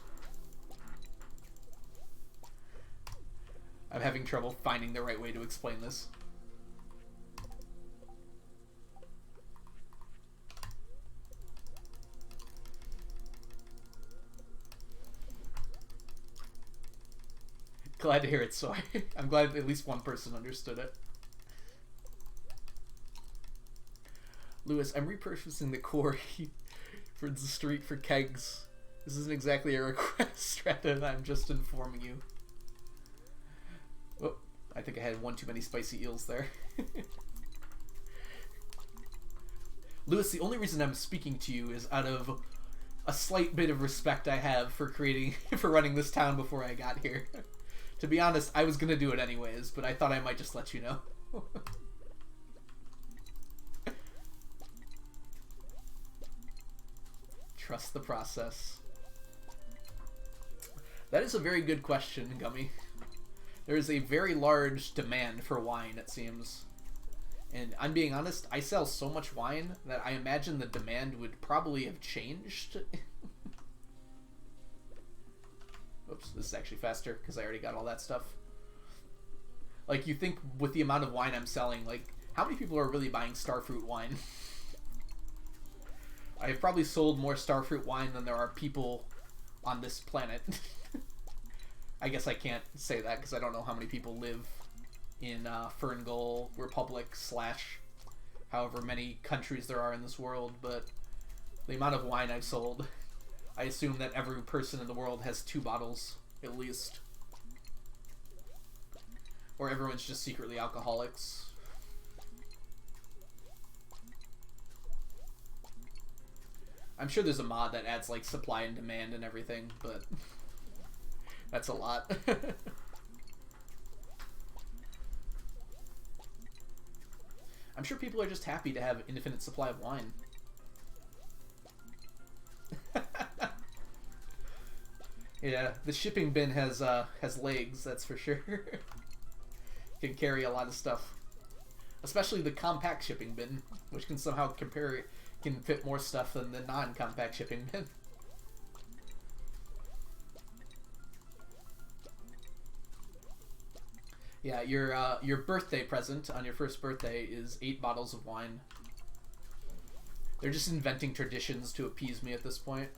I'm having trouble finding the right way to explain this. Glad to hear it, Soy. I'm glad at least one person understood it. Lewis, I'm repurposing the core for the street for kegs. This isn't exactly a request, rather than I'm just informing you. Oh, I think I had one too many spicy eels there. Lewis, the only reason I'm speaking to you is out of a slight bit of respect I have for running this town before I got here. To be honest, I was gonna do it anyways, but I thought I might just let you know. Trust the process. That is a very good question, Gummy. There is a very large demand for wine, it seems. And I'm being honest, I sell so much wine that I imagine the demand would probably have changed. Oops, this is actually faster because I already got all that stuff. Like, you think with the amount of wine I'm selling, like, how many people are really buying starfruit wine? I've probably sold more starfruit wine than there are people on this planet. I guess I can't say that because I don't know how many people live in Ferngul Republic / however many countries there are in this world, but the amount of wine I've sold, I assume that every person in the world has 2 bottles, at least. Or everyone's just secretly alcoholics. I'm sure there's a mod that adds, like, supply and demand and everything, but that's a lot. I'm sure people are just happy to have infinite supply of wine. Yeah, the shipping bin has legs, that's for sure. Can carry a lot of stuff. Especially the compact shipping bin, which can somehow can fit more stuff than the non-compact shipping bin. Yeah, your birthday present on your first birthday is 8 bottles of wine. They're just inventing traditions to appease me at this point.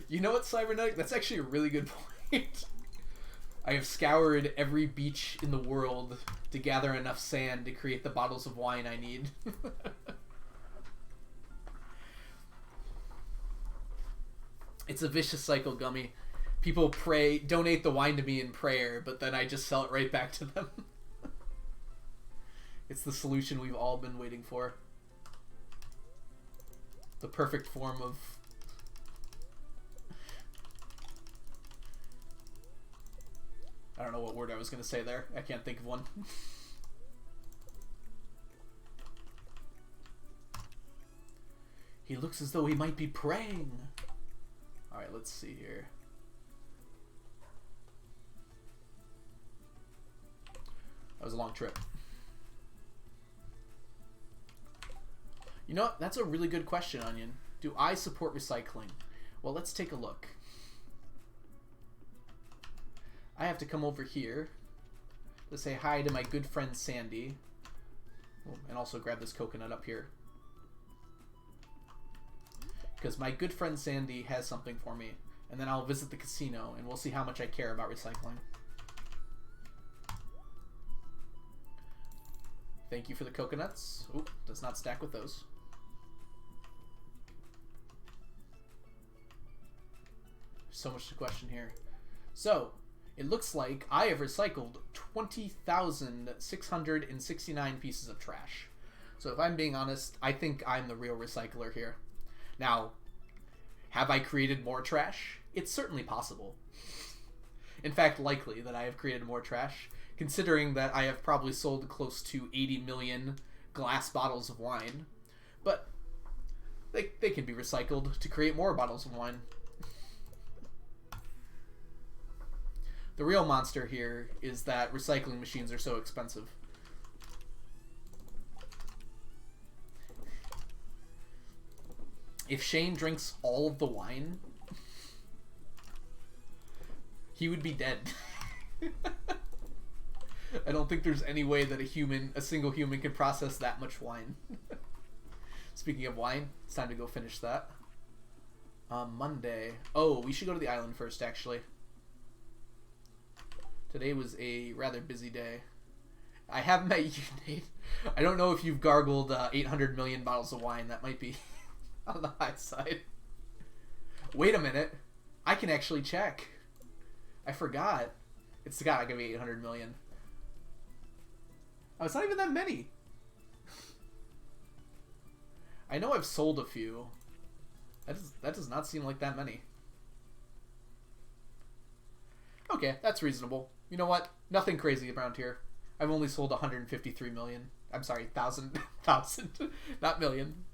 You know what, Cybernetic? That's actually a really good point. I have scoured every beach in the world to gather enough sand to create the bottles of wine I need. It's a vicious cycle, Gummy. People donate the wine to me in prayer, but then I just sell it right back to them. It's the solution we've all been waiting for. The perfect form of... I don't know what word I was going to say there. I can't think of one. He looks as though he might be praying. Alright, let's see here. That was a long trip. You know what? That's a really good question, Onion. Do I support recycling? Well, let's take a look. I have to come over here to say hi to my good friend Sandy. Oh, and also grab this coconut up here. Because my good friend Sandy has something for me. And then I'll visit the casino and we'll see how much I care about recycling. Thank you for the coconuts. Oop, does not stack with those. So much to question here. So, it looks like I have recycled 20,669 pieces of trash. So if I'm being honest, I think I'm the real recycler here. Now, have I created more trash? It's certainly possible. In fact, likely that I have created more trash, considering that I have probably sold close to 80 million glass bottles of wine. But they can be recycled to create more bottles of wine. The real monster here is that recycling machines are so expensive. If Shane drinks all of the wine, he would be dead. I don't think there's any way that a single human can process that much wine. Speaking of wine, it's time to go finish that. Monday. Oh, we should go to the island first, actually. Today was a rather busy day. I have met you, Nate. I don't know if you've gargled 800 million bottles of wine. That might be on the high side. Wait a minute. I can actually check. I forgot. It's gotta be 800 million. Oh, it's not even that many. I know I've sold a few. That does not seem like that many. Okay, that's reasonable. You know what? Nothing crazy around here. I've only sold 153 million. I'm sorry, thousand, not million.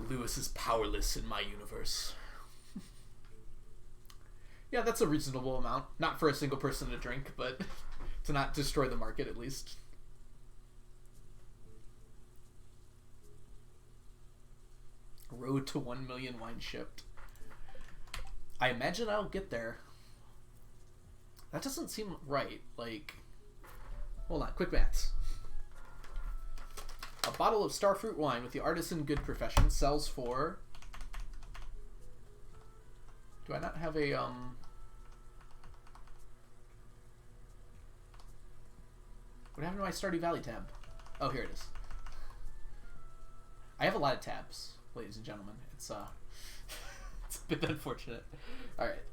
Lewis is powerless in my universe. Yeah, that's a reasonable amount. Not for a single person to drink, but to not destroy the market at least. Road to 1 million wine shipped. I imagine I'll get there. That doesn't seem right. Like, hold on, quick maths. A bottle of starfruit wine with the artisan good profession sells for... Do I not have a, What happened to my Stardew Valley tab? Oh, here it is. I have a lot of tabs, ladies and gentlemen. It's, it's a bit unfortunate. Alright.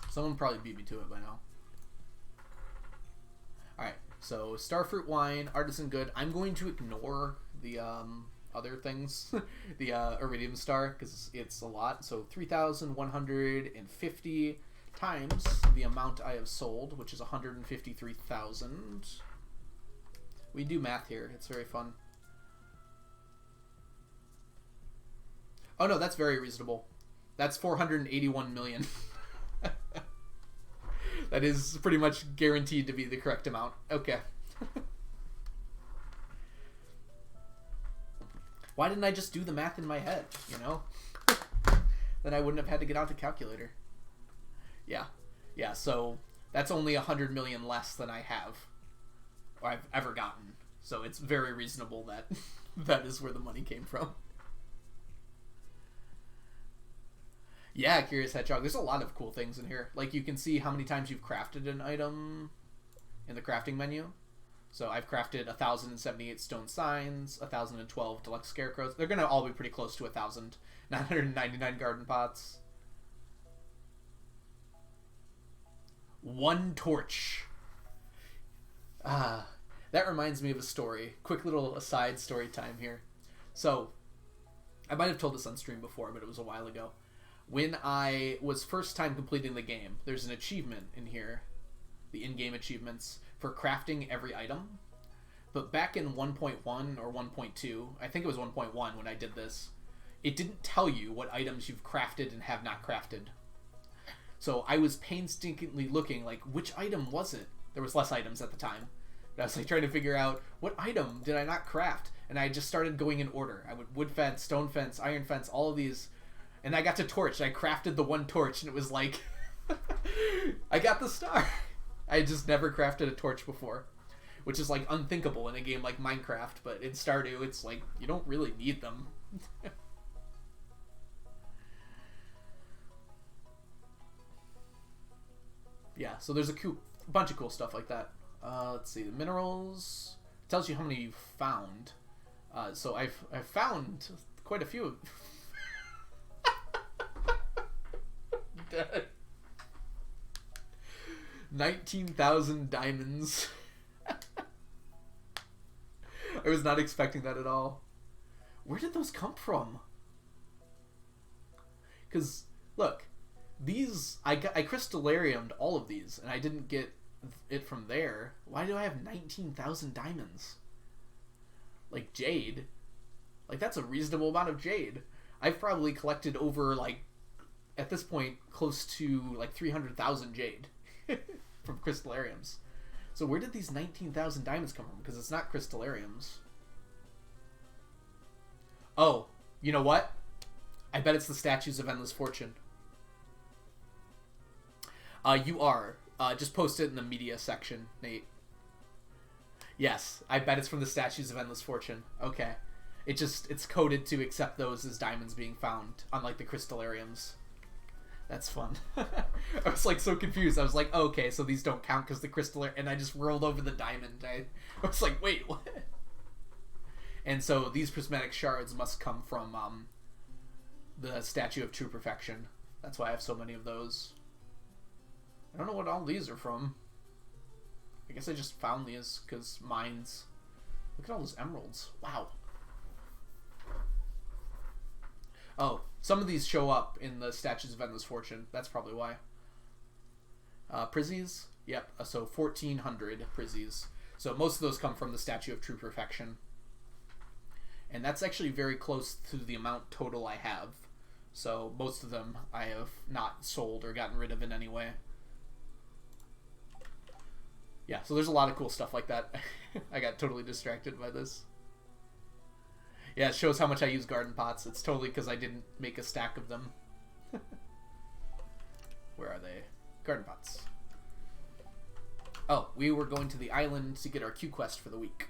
Someone probably beat me to it by now. Alright, so starfruit wine, artisan good. I'm going to ignore the other things, the iridium star, because it's a lot. So 3,150 times the amount I have sold, which is 153,000. We do math here. It's very fun. Oh no, that's very reasonable. That's 481 million. That is pretty much guaranteed to be the correct amount. Okay. Why didn't I just do the math in my head, you know? Then I wouldn't have had to get out the calculator. Yeah. Yeah, so that's only 100 million less than I have, or I've ever gotten. So it's very reasonable that that is where the money came from. Yeah, Curious Hedgehog. There's a lot of cool things in here. Like, you can see how many times you've crafted an item in the crafting menu. So I've crafted 1,078 stone signs, 1,012 deluxe scarecrows. They're going to all be pretty close to 1,000. 999 garden pots. 1 torch. That reminds me of a story. Quick little aside story time here. So, I might have told this on stream before, but it was a while ago. When I was first time completing the game, there's an achievement in here, the in-game achievements, for crafting every item. But back in 1.1 or 1.2, I think it was 1.1 when I did this, it didn't tell you what items you've crafted and have not crafted. So I was painstakingly looking, like, which item was it? There was less items at the time. But I was like trying to figure out, what item did I not craft? And I just started going in order. I would wood fence, stone fence, iron fence, all of these. And I got to torch. I crafted the one torch, and it was like, I got the star. I had just never crafted a torch before, which is like unthinkable in a game like Minecraft. But in Stardew, it's like, you don't really need them. Yeah, so there's a bunch of cool stuff like that. Let's see, the minerals tells you how many you've found. So I've found quite a few. 19,000 diamonds. I was not expecting that at all. Where did those come from? Because look, these I crystallariumed all of these, and I didn't get it from there. Why do I have 19,000 diamonds? Like jade, like that's a reasonable amount of jade. I've probably collected over, like, at this point, close to like 300,000 jade from crystallariums. So where did these 19,000 diamonds come from? Because it's not crystallariums. Oh, you know what? I bet it's the statues of endless fortune. You are. Just post it in the media section, Nate. Yes, I bet it's from the statues of endless fortune. Okay. It's coded to accept those as diamonds being found, unlike the crystallariums. That's fun. I was like so confused. I was like, oh, okay, so these don't count because the crystal, and I just rolled over the diamond. I was like, wait, what? And so these prismatic shards must come from the statue of true perfection. That's why I have so many of those. I don't know what all these are from. I guess I just found these because mines. Look at all those emeralds. Wow. Oh, some of these show up in the statues of endless fortune. That's probably why. Prizzies? Yep. So 1,400 prizzies. So most of those come from the statue of true perfection. And that's actually very close to the amount total I have. So most of them I have not sold or gotten rid of in any way. Yeah, so there's a lot of cool stuff like that. I got totally distracted by this. Yeah, it shows how much I use garden pots. It's totally because I didn't make a stack of them. Where are they? Garden pots. Oh, we were going to the island to get our Q quest for the week.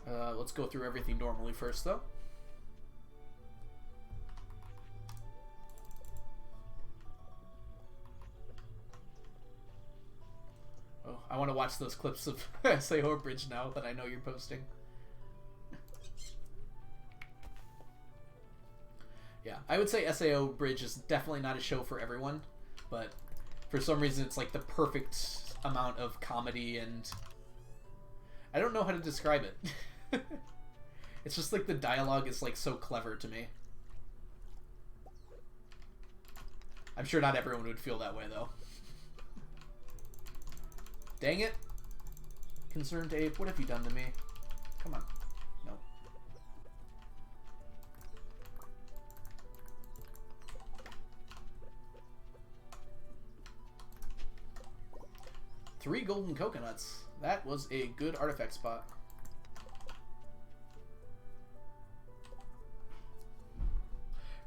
Let's go through everything normally first, though. Oh, I want to watch those clips of SAO Bridge now that I know you're posting. Yeah, I would say SAO Bridge is definitely not a show for everyone, but for some reason it's like the perfect amount of comedy, and I don't know how to describe it. It's just like the dialogue is like so clever to me. I'm sure not everyone would feel that way though. Dang it! Concerned ape, what have you done to me? Come on. No. Three golden coconuts. That was a good artifact spot.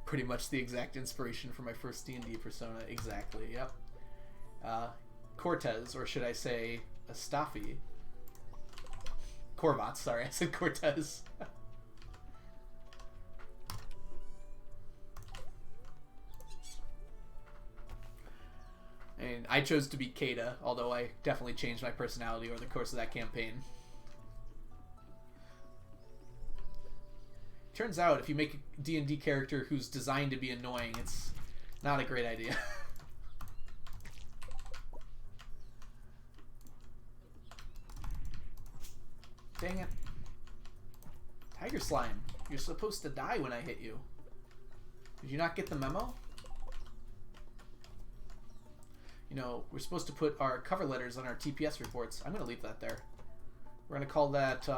Pretty much the exact inspiration for my first D&D persona. Exactly, yep. Cortez, or should I say Astafi? Corvots, sorry, I said Cortez. And I chose to be Kata, although I definitely changed my personality over the course of that campaign. Turns out, if you make a D&D character who's designed to be annoying, it's not a great idea. Dang it. Tiger Slime, you're supposed to die when I hit you. Did you not get the memo? You know, we're supposed to put our cover letters on our TPS reports. I'm going to leave that there. We're going to call that,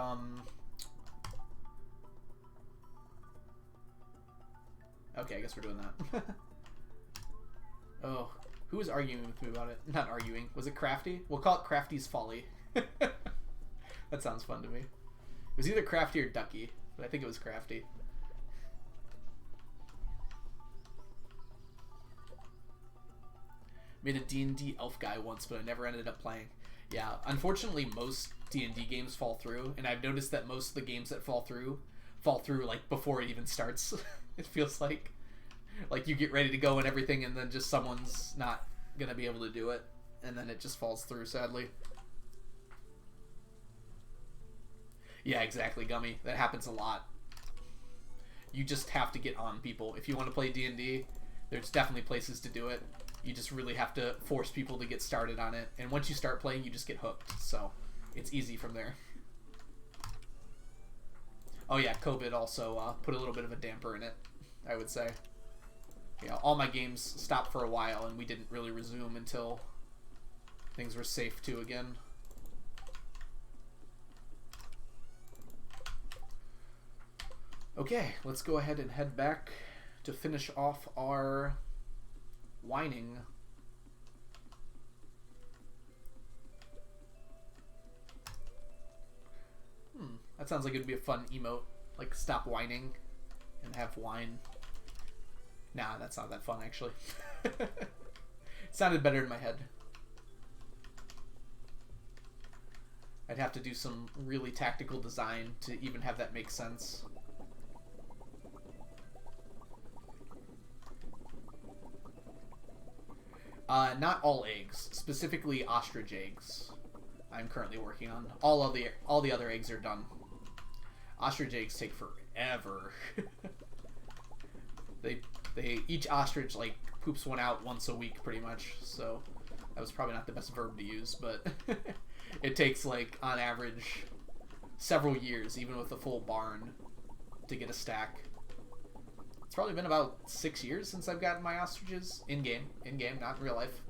okay, I guess we're doing that. Oh, who was arguing with me about it? Not arguing. Was it Crafty? We'll call it Crafty's Folly. That sounds fun to me. It was either Crafty or Ducky, but I think it was Crafty. Made a D&D elf guy once, but I never ended up playing. Yeah, unfortunately, most D&D games fall through, and I've noticed that most of the games that fall through like before it even starts. It feels like you get ready to go and everything, and then just someone's not gonna be able to do it, and then it just falls through, sadly. Yeah, exactly, Gummy. That happens a lot. You just have to get on people. If you want to play D&D, there's definitely places to do it. You just really have to force people to get started on it. And once you start playing, you just get hooked. So it's easy from there. Oh yeah, COVID also put a little bit of a damper in it, I would say. Yeah, all my games stopped for a while, and we didn't really resume until things were safe to again. Okay, let's go ahead and head back to finish off our whining. That sounds like it'd be a fun emote. Like, stop whining and have wine. Nah, that's not that fun, actually. It sounded better in my head. I'd have to do some really tactical design to even have that make sense. Not all eggs, specifically ostrich eggs. I'm currently working on. All the other eggs are done. Ostrich eggs take forever. Each ostrich like poops one out once a week pretty much. So that was probably not the best verb to use, but it takes like on average several years, even with a full barn, to get a stack. It's probably been about 6 years since I've gotten my ostriches in-game, not in real life.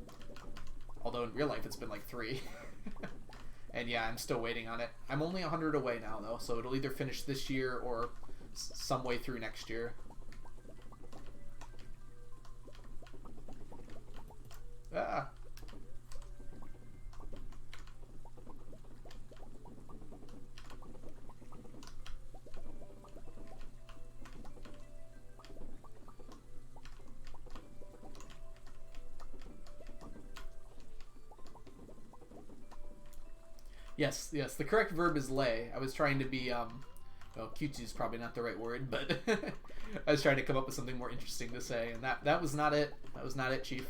Although in real life it's been like 3. And yeah, I'm still waiting on it. I'm only 100 away now though, so it'll either finish this year or some way through next year. Ah. Yes, the correct verb is lay. I was trying to be, well, cutesy is probably not the right word, but I was trying to come up with something more interesting to say, and that was not it. That was not it, Chief.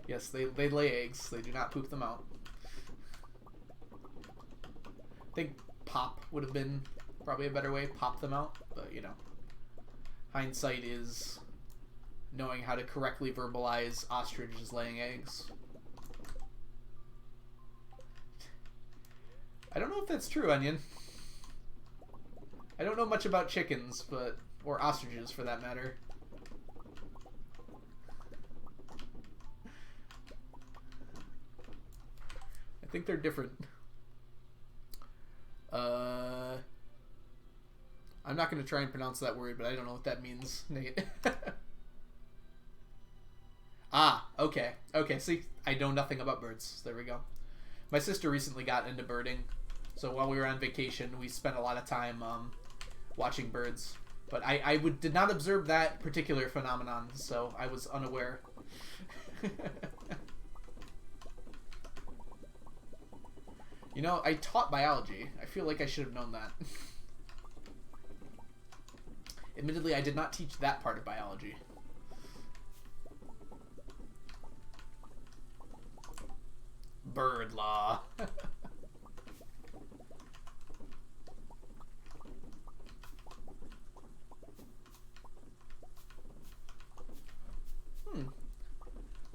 Yes, they lay eggs. They do not poop them out. I think pop would have been probably a better way, pop them out, but, you know, hindsight is knowing how to correctly verbalize ostriches laying eggs. I don't know if that's true, Onion. I don't know much about chickens, but or ostriches for that matter. I think they're different. I'm not going to try and pronounce that word, but I don't know what that means, Nate. Ah, okay. Okay, see, I know nothing about birds. There we go. My sister recently got into birding, so while we were on vacation, we spent a lot of time watching birds. But I did not observe that particular phenomenon, so I was unaware. You know, I taught biology. I feel like I should have known that. Admittedly, I did not teach that part of biology. Bird law.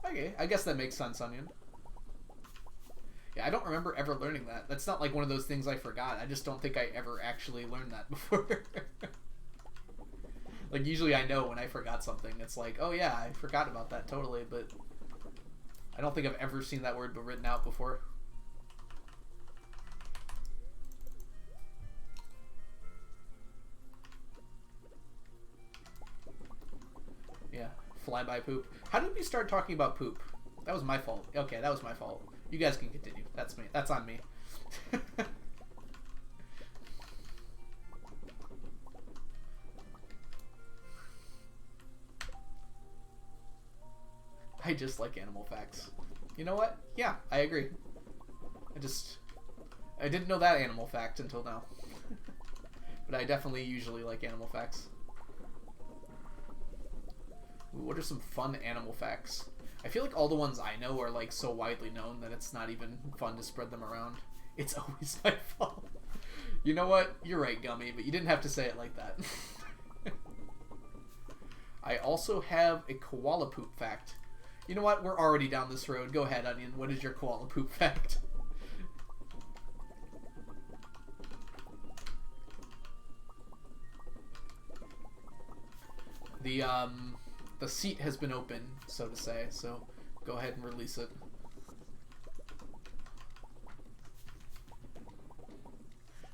Okay, I guess that makes sense, Onion. Yeah, I don't remember ever learning that. That's not like one of those things I forgot. I just don't think I ever actually learned that before. Like, usually I know when I forgot something. It's like, oh yeah, I forgot about that totally, but I don't think I've ever seen that word written out before. Yeah, flyby poop. How did we start talking about poop? That was my fault. Okay, that was my fault. You guys can continue. That's me. That's on me. I just like animal facts. You know what? Yeah, I agree. I didn't know that animal fact until now. But I definitely usually like animal facts. Ooh, what are some fun animal facts? I feel like all the ones I know are like so widely known that it's not even fun to spread them around. It's always my fault. You know what? You're right, Gummy, but you didn't have to say it like that. I also have a koala poop fact. You know what? We're already down this road. Go ahead, Onion. What is your koala poop fact? The seat has been opened, so to say, so go ahead and release it.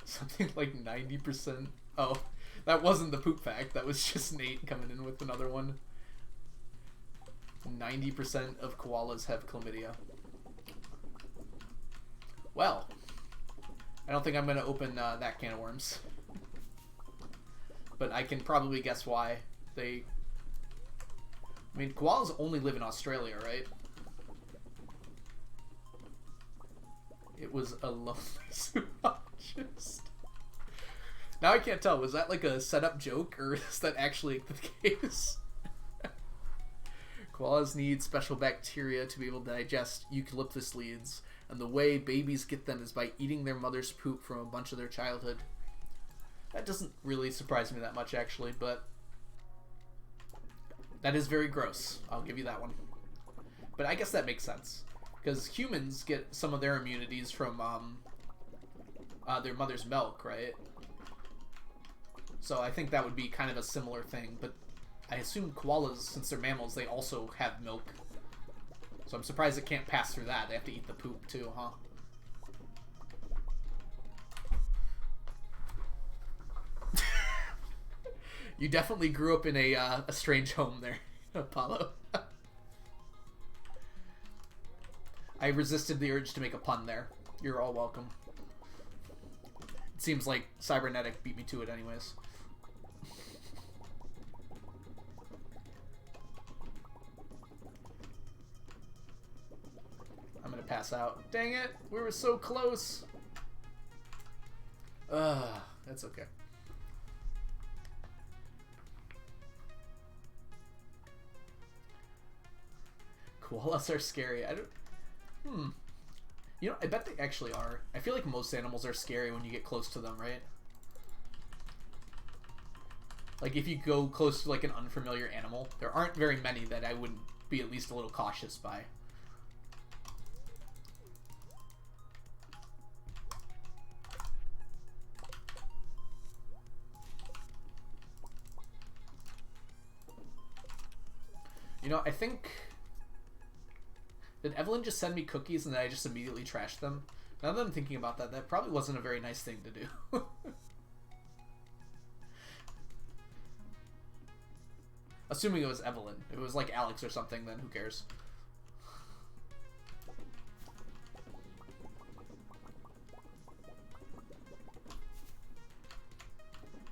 Something like 90%. Oh, that wasn't the poop fact. That was just Nate coming in with another one. 90% of koalas have chlamydia. Well, I don't think I'm going to open that can of worms. But I can probably guess why. I mean, koalas only live in Australia, right? It was a lonely zoologist. Now I can't tell. Was that like a set-up joke, or is that actually the case? Koalas need special bacteria to be able to digest eucalyptus leaves, and the way babies get them is by eating their mother's poop from a bunch of their childhood. That doesn't really surprise me that much, actually, but that is very gross. I'll give you that one. But I guess that makes sense, because humans get some of their immunities from their mother's milk, right? So I think that would be kind of a similar thing, but I assume koalas, since they're mammals, they also have milk. So I'm surprised it can't pass through that. They have to eat the poop too, huh? You definitely grew up in a strange home there, Apollo. I resisted the urge to make a pun there. You're all welcome. It seems like Cybernetic beat me to it anyways. I'm gonna pass out. Dang it! We were so close! That's okay. Koalas are scary. I don't... You know, I bet they actually are. I feel like most animals are scary when you get close to them, right? Like, if you go close to, like, an unfamiliar animal, there aren't very many that I wouldn't be at least a little cautious by. You know, I think... Did Evelyn just send me cookies and then I just immediately trashed them? Now that I'm thinking about that, that probably wasn't a very nice thing to do. Assuming it was Evelyn. If it was like Alex or something, then who cares?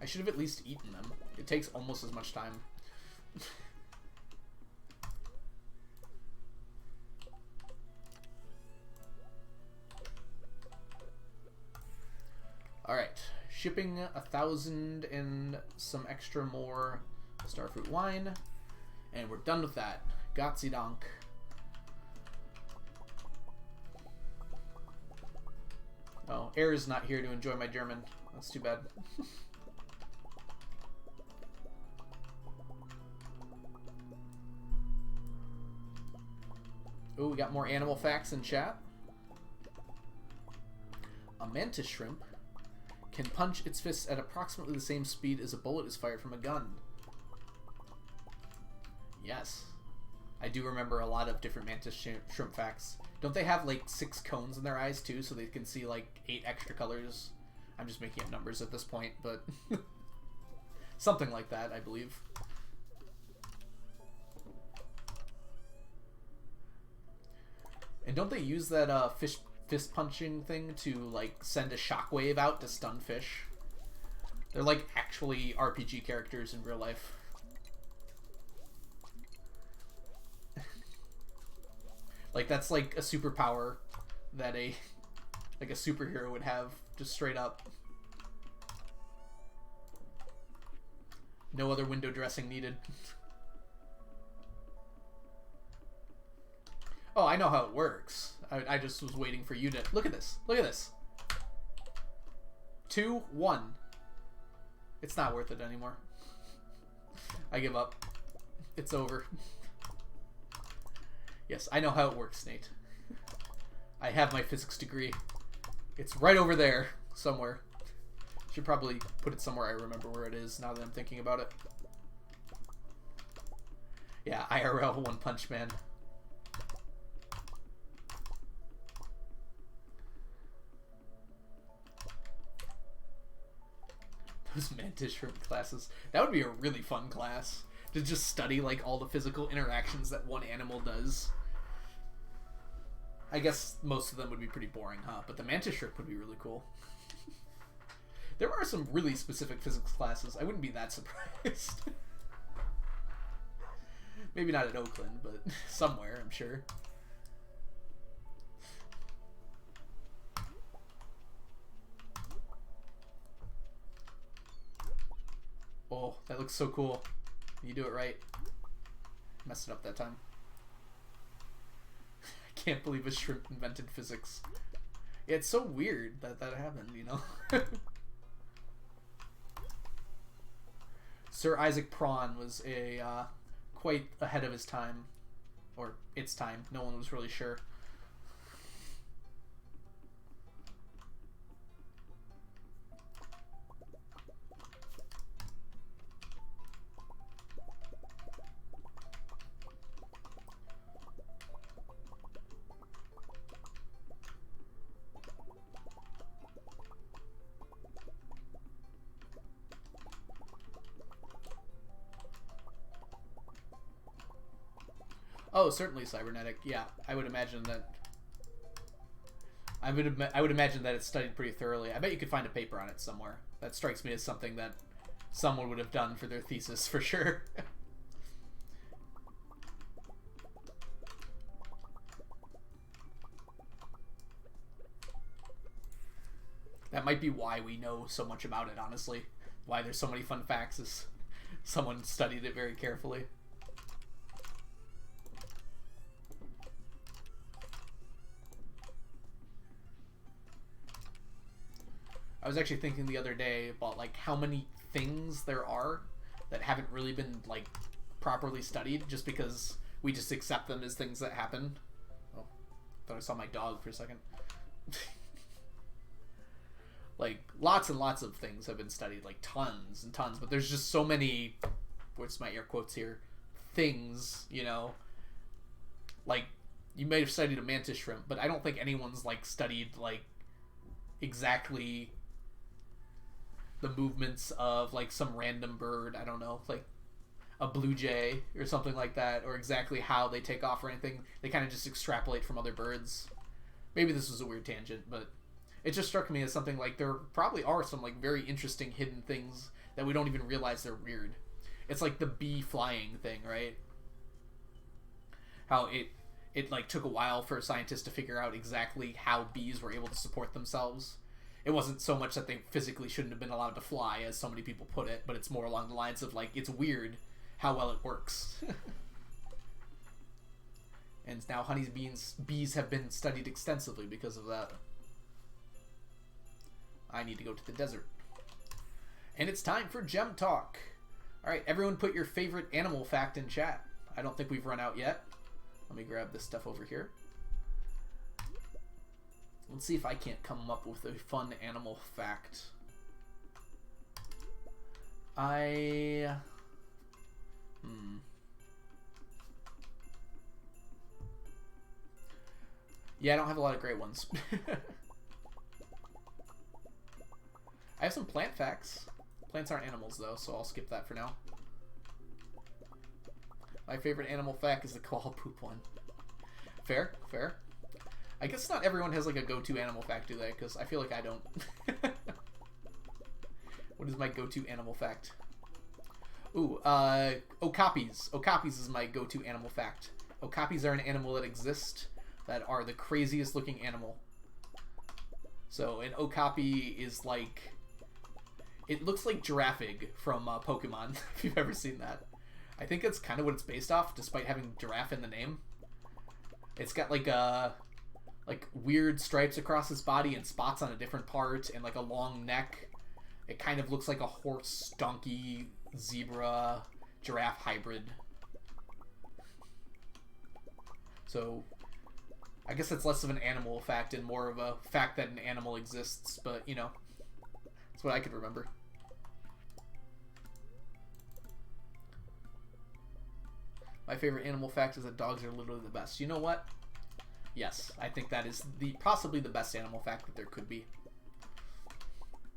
I should have at least eaten them. It takes almost as much time. Alright, shipping 1,000 and some extra more starfruit wine, and we're done with that. Gotzi donk. Oh, Air is not here to enjoy my German. That's too bad. Oh, we got more animal facts in chat. A mantis shrimp can punch its fists at approximately the same speed as a bullet is fired from a gun. Yes. I do remember a lot of different mantis shrimp facts. Don't they have like 6 cones in their eyes too, so they can see like 8 extra colors? I'm just making up numbers at this point, but something like that, I believe. And don't they use that fist punching thing to like send a shockwave out to stun fish? They're like actually RPG characters in real life. Like that's like a superpower that a superhero would have, just straight up. No other window dressing needed. Oh, I know how it works. I just was waiting for you to look at this. Look at this. 2, 1. It's not worth it anymore. I give up. It's over. Yes, I know how it works, Nate. I have my physics degree. It's right over there somewhere. Should probably put it somewhere I remember where it is now that I'm thinking about it. Yeah, IRL One Punch Man. Those mantis shrimp classes. That would be a really fun class. To just study like all the physical interactions that one animal does. I guess most of them would be pretty boring, huh? But the mantis shrimp would be really cool. There are some really specific physics classes. I wouldn't be that surprised. Maybe not at Oakland, but somewhere, I'm sure. Oh, that looks so cool. You do it right. Messed it up that time. I can't believe a shrimp invented physics. Yeah, it's so weird that that happened, you know? Sir Isaac Prawn was a quite ahead of his time. Or its time. No one was really sure. Oh, certainly cybernetic. Yeah, I would imagine that. I would imagine that it's studied pretty thoroughly. I bet you could find a paper on it somewhere. That strikes me as something that someone would have done for their thesis for sure. That might be why we know so much about it, honestly. Why there's so many fun facts is someone studied it very carefully. I was actually thinking the other day about like how many things there are that haven't really been like properly studied, just because we just accept them as things that happen. Oh, thought I saw my dog for a second. Like lots and lots of things have been studied, like tons and tons, but there's just so many, what's my air quotes here, things, you know, like you may have studied a mantis shrimp, but I don't think anyone's like studied like exactly the movements of like some random bird, I don't know, like a blue jay or something like that, or exactly how they take off or anything. They kind of just extrapolate from other birds. Maybe this was a weird tangent, but it just struck me as something like there probably are some like very interesting hidden things that we don't even realize they're weird. It's like the bee flying thing, right? How it like took a while for scientists to figure out exactly how bees were able to support themselves. It wasn't so much that they physically shouldn't have been allowed to fly, as so many people put it, but it's more along the lines of like, it's weird how well it works. And now bees have been studied extensively because of that. I need to go to the desert. And it's time for Gem Talk. Alright, everyone put your favorite animal fact in chat. I don't think we've run out yet. Let me grab this stuff over here. Let's see if I can't come up with a fun animal fact. Yeah, I don't have a lot of great ones. I have some plant facts. Plants aren't animals, though, so I'll skip that for now. My favorite animal fact is the koala poop one. Fair, fair. I guess not everyone has like a go-to animal fact, do they? Because I feel like I don't. What is my go-to animal fact? Ooh, okapis. Okapis is my go-to animal fact. Okapis are an animal that exist that are the craziest looking animal. So an okapi is like... It looks like Giraffig from Pokemon, if you've ever seen that. I think that's kind of what it's based off, despite having giraffe in the name. It's got like weird stripes across its body and spots on a different part and like a long neck. It kind of looks like a horse, donkey, zebra, giraffe hybrid. So I guess it's less of an animal fact and more of a fact that an animal exists, but you know, that's what I could remember. My favorite animal fact is that dogs are literally the best. You know what? Yes, I think that is possibly the best animal fact that there could be.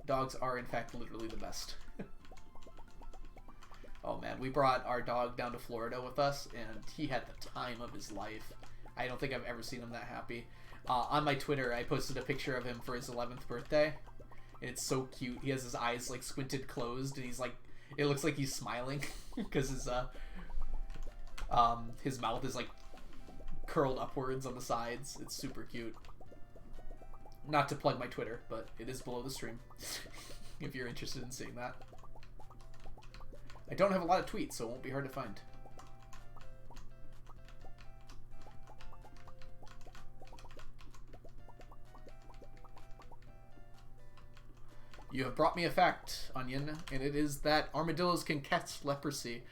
Dogs are, in fact, literally the best. Oh, man. We brought our dog down to Florida with us, and he had the time of his life. I don't think I've ever seen him that happy. On my Twitter, I posted a picture of him for his 11th birthday, and it's so cute. He has his eyes, like, squinted closed, and he's, like, it looks like he's smiling, because his mouth is, like, curled upwards on the sides. It's super cute. Not to plug my Twitter, but it is below the stream if you're interested in seeing that. I don't have a lot of tweets, so it won't be hard to find. You have brought me a fact, Onion, and it is that armadillos can catch leprosy.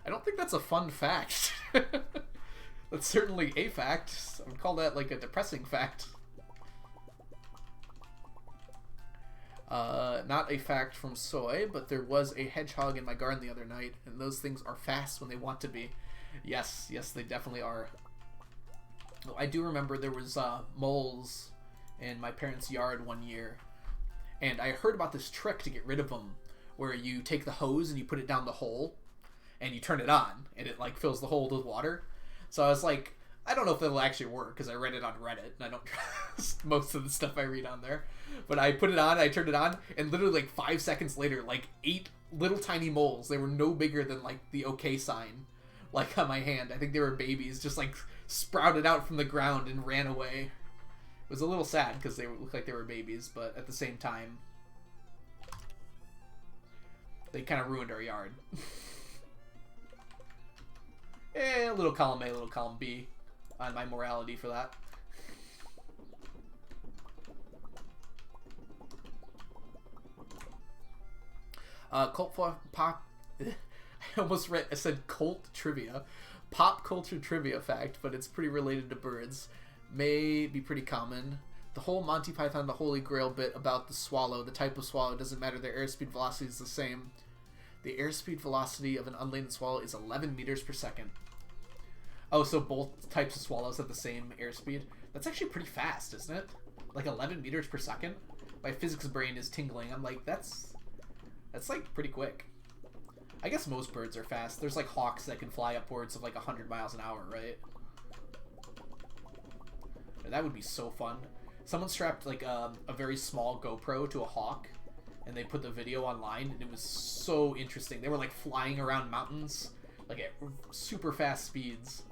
I don't think that's a fun fact. That's certainly a fact. I would call that like a depressing fact. Not a fact from Soy, but there was a hedgehog in my garden the other night, and those things are fast when they want to be. Yes, yes, they definitely are. I do remember there was moles in my parents' yard one year, and I heard about this trick to get rid of them, where you take the hose and you put it down the hole, and you turn it on, and it like fills the hole with water. So I was like, I don't know if it'll actually work, because I read it on Reddit, and I don't trust most of the stuff I read on there. But I put it on, I turned it on, and literally like 5 seconds later, like 8 little tiny moles, they were no bigger than like the OK sign, like on my hand. I think they were babies, just like sprouted out from the ground and ran away. It was a little sad, because they looked like they were babies, but at the same time, they kind of ruined our yard. A little column A, little column B on my morality for that. Cult pop. I almost read. I said cult trivia, pop culture trivia fact, but it's pretty related to birds. May be pretty common. The whole Monty Python, the Holy Grail bit about the swallow, the type of swallow, doesn't matter. Their airspeed velocity is the same. The airspeed velocity of an unladen swallow is 11 meters per second. Oh, so both types of swallows have the same airspeed? That's actually pretty fast, isn't it? Like 11 meters per second? My physics brain is tingling. I'm like, that's like pretty quick. I guess most birds are fast. There's like hawks that can fly upwards of like 100 miles an hour, right? That would be so fun. Someone strapped like a very small GoPro to a hawk, and they put the video online, and it was so interesting. They were like flying around mountains, like at super fast speeds.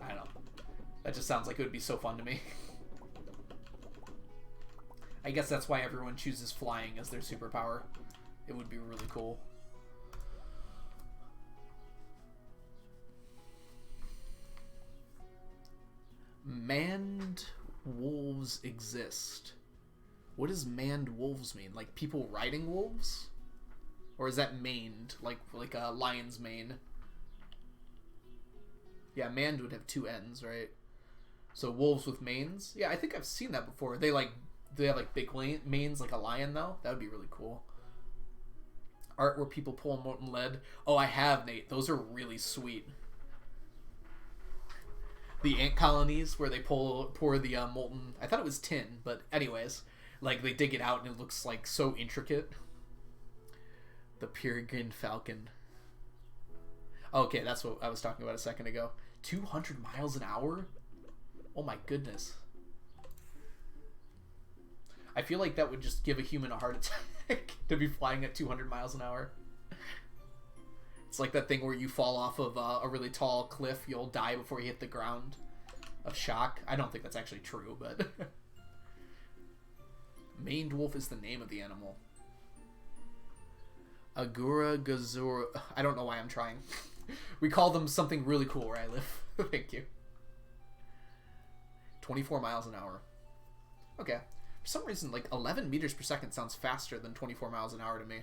I don't know. That just sounds like it would be so fun to me. I guess that's why everyone chooses flying as their superpower. It would be really cool. Manned wolves exist. What does manned wolves mean? Like people riding wolves? Or is that maned? Like a lion's mane? Yeah, manned would have 2 N's, right? So wolves with manes? Yeah, I think I've seen that before. They have like big manes like a lion though. That would be really cool. Art where people pull molten lead. Oh, I have, Nate. Those are really sweet. the ant colonies where they pour the molten. I thought it was tin, but anyways, like they dig it out and it looks like so intricate. The peregrine falcon. Okay, that's what I was talking about a second ago. 200 miles an hour? Oh my goodness. I feel like that would just give a human a heart attack to be flying at 200 miles an hour. It's like that thing where you fall off of a really tall cliff, you'll die before you hit the ground of shock. I don't think that's actually true, but... Maned wolf is the name of the animal. Agura Gazur... I don't know why I'm trying. We call them something really cool where I live. Thank you. 24 miles an hour. Okay. For some reason, like 11 meters per second sounds faster than 24 miles an hour to me.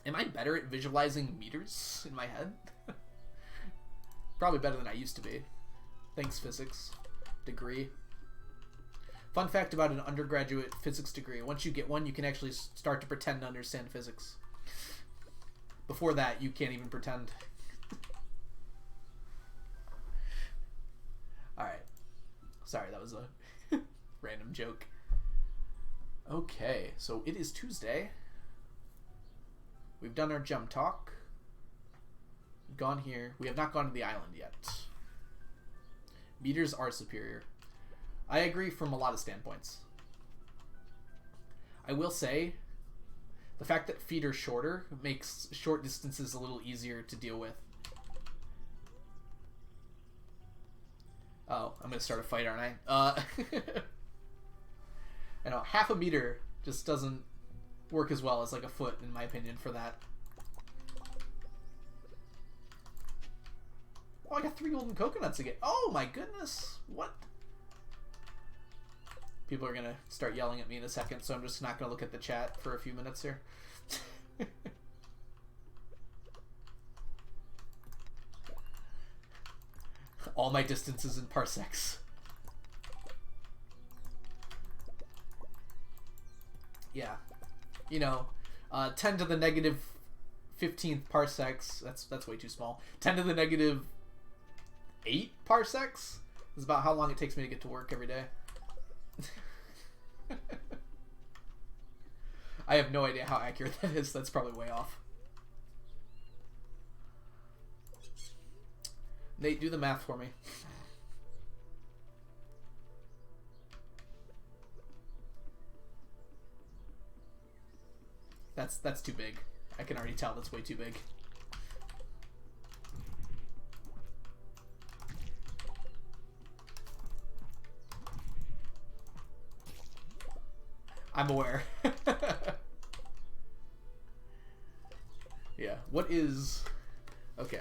Am I better at visualizing meters in my head? Probably better than I used to be. Thanks, physics degree. Fun fact about an undergraduate physics degree. Once you get one, you can actually start to pretend to understand physics. Before that, you can't even pretend. Alright. Sorry, that was a random joke. Okay, so it is Tuesday. We've done our gem talk. We've gone here. We have not gone to the island yet. Meters are superior. I agree from a lot of standpoints. I will say, the fact that feet are shorter makes short distances a little easier to deal with. Oh, I'm going to start a fight, aren't I? I know, half a meter just doesn't work as well as like a foot, in my opinion, for that. Oh, I got 3 golden coconuts again. Oh my goodness. What? People are going to start yelling at me in a second, so I'm just not going to look at the chat for a few minutes here. All my distances in parsecs. Yeah. You know, 10 to the negative 15th parsecs, that's way too small. 10 to the negative 8 parsecs is about how long it takes me to get to work every day. I have no idea how accurate that is. That's probably way off. Nate, do the math for me. That's too big. I can already tell that's way too big. I'm aware. Yeah. What is... Okay.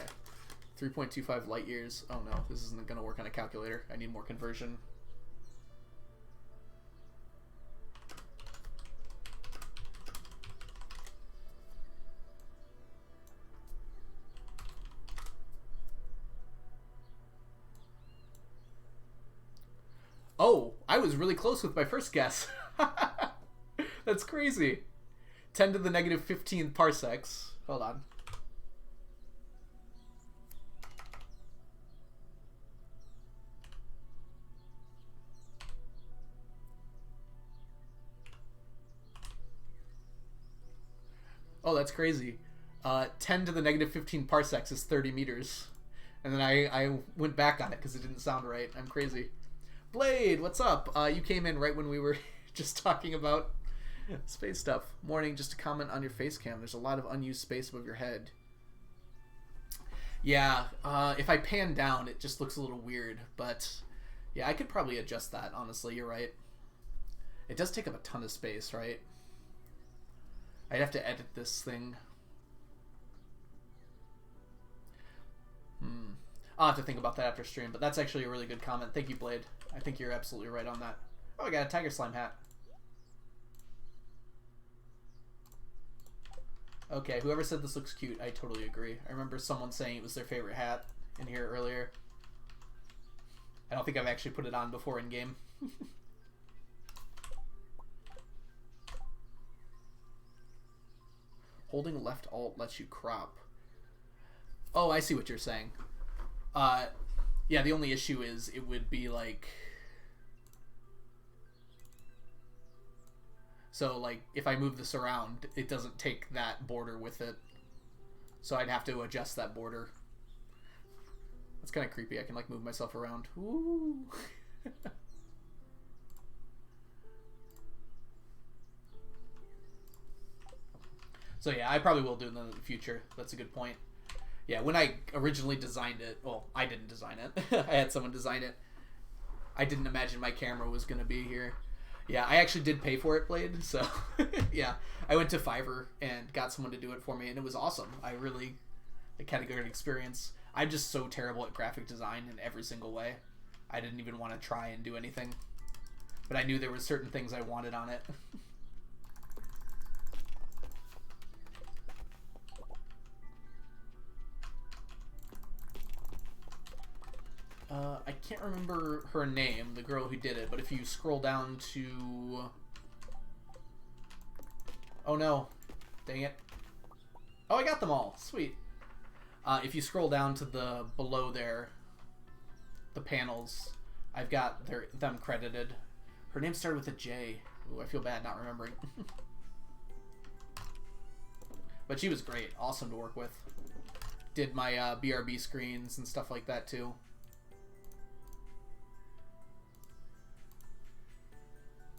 3.25 light years. Oh no, this isn't going to work on a calculator. I need more conversion. Oh, I was really close with my first guess. That's crazy. 10 to the negative 15th parsecs. Hold on. Oh, that's crazy. 10 to the negative 15 parsecs is 30 meters. And then I went back on it because it didn't sound right. I'm crazy. Blade, what's up? You came in right when we were just talking about space stuff. Morning, just to comment on your face cam. There's a lot of unused space above your head. Yeah, if I pan down, it just looks a little weird. But, yeah, I could probably adjust that, honestly. You're right. It does take up a ton of space, right? I'd have to edit this thing. I'll have to think about that after stream, but that's actually a really good comment. Thank you, Blade. I think you're absolutely right on that. Oh, I got a tiger slime hat. Okay, whoever said this looks cute, I totally agree. I remember someone saying it was their favorite hat in here earlier. I don't think I've actually put it on before in game. Holding left alt lets you crop. Oh, I see what you're saying. Yeah, the only issue is it would be like... So, like, if I move this around, it doesn't take that border with it. So I'd have to adjust that border. That's kind of creepy. I can, like, move myself around. Ooh. So, yeah, I probably will do them in the future. That's a good point. Yeah, when I originally designed it... Well, I didn't design it. I had someone design it. I didn't imagine my camera was going to be here. Yeah, I actually did pay for it, Blade. So, yeah. I went to Fiverr and got someone to do it for me, and it was awesome. I really had a good experience. I'm just so terrible at graphic design in every single way. I didn't even want to try and do anything. But I knew there were certain things I wanted on it. I can't remember her name, the girl who did it, but if you scroll down to... Oh no. Dang it. Oh, I got them all. Sweet. If you scroll down to the below there, the panels, I've got them credited. Her name started with a J. Ooh, I feel bad not remembering. But she was great. Awesome to work with. Did my BRB screens and stuff like that too.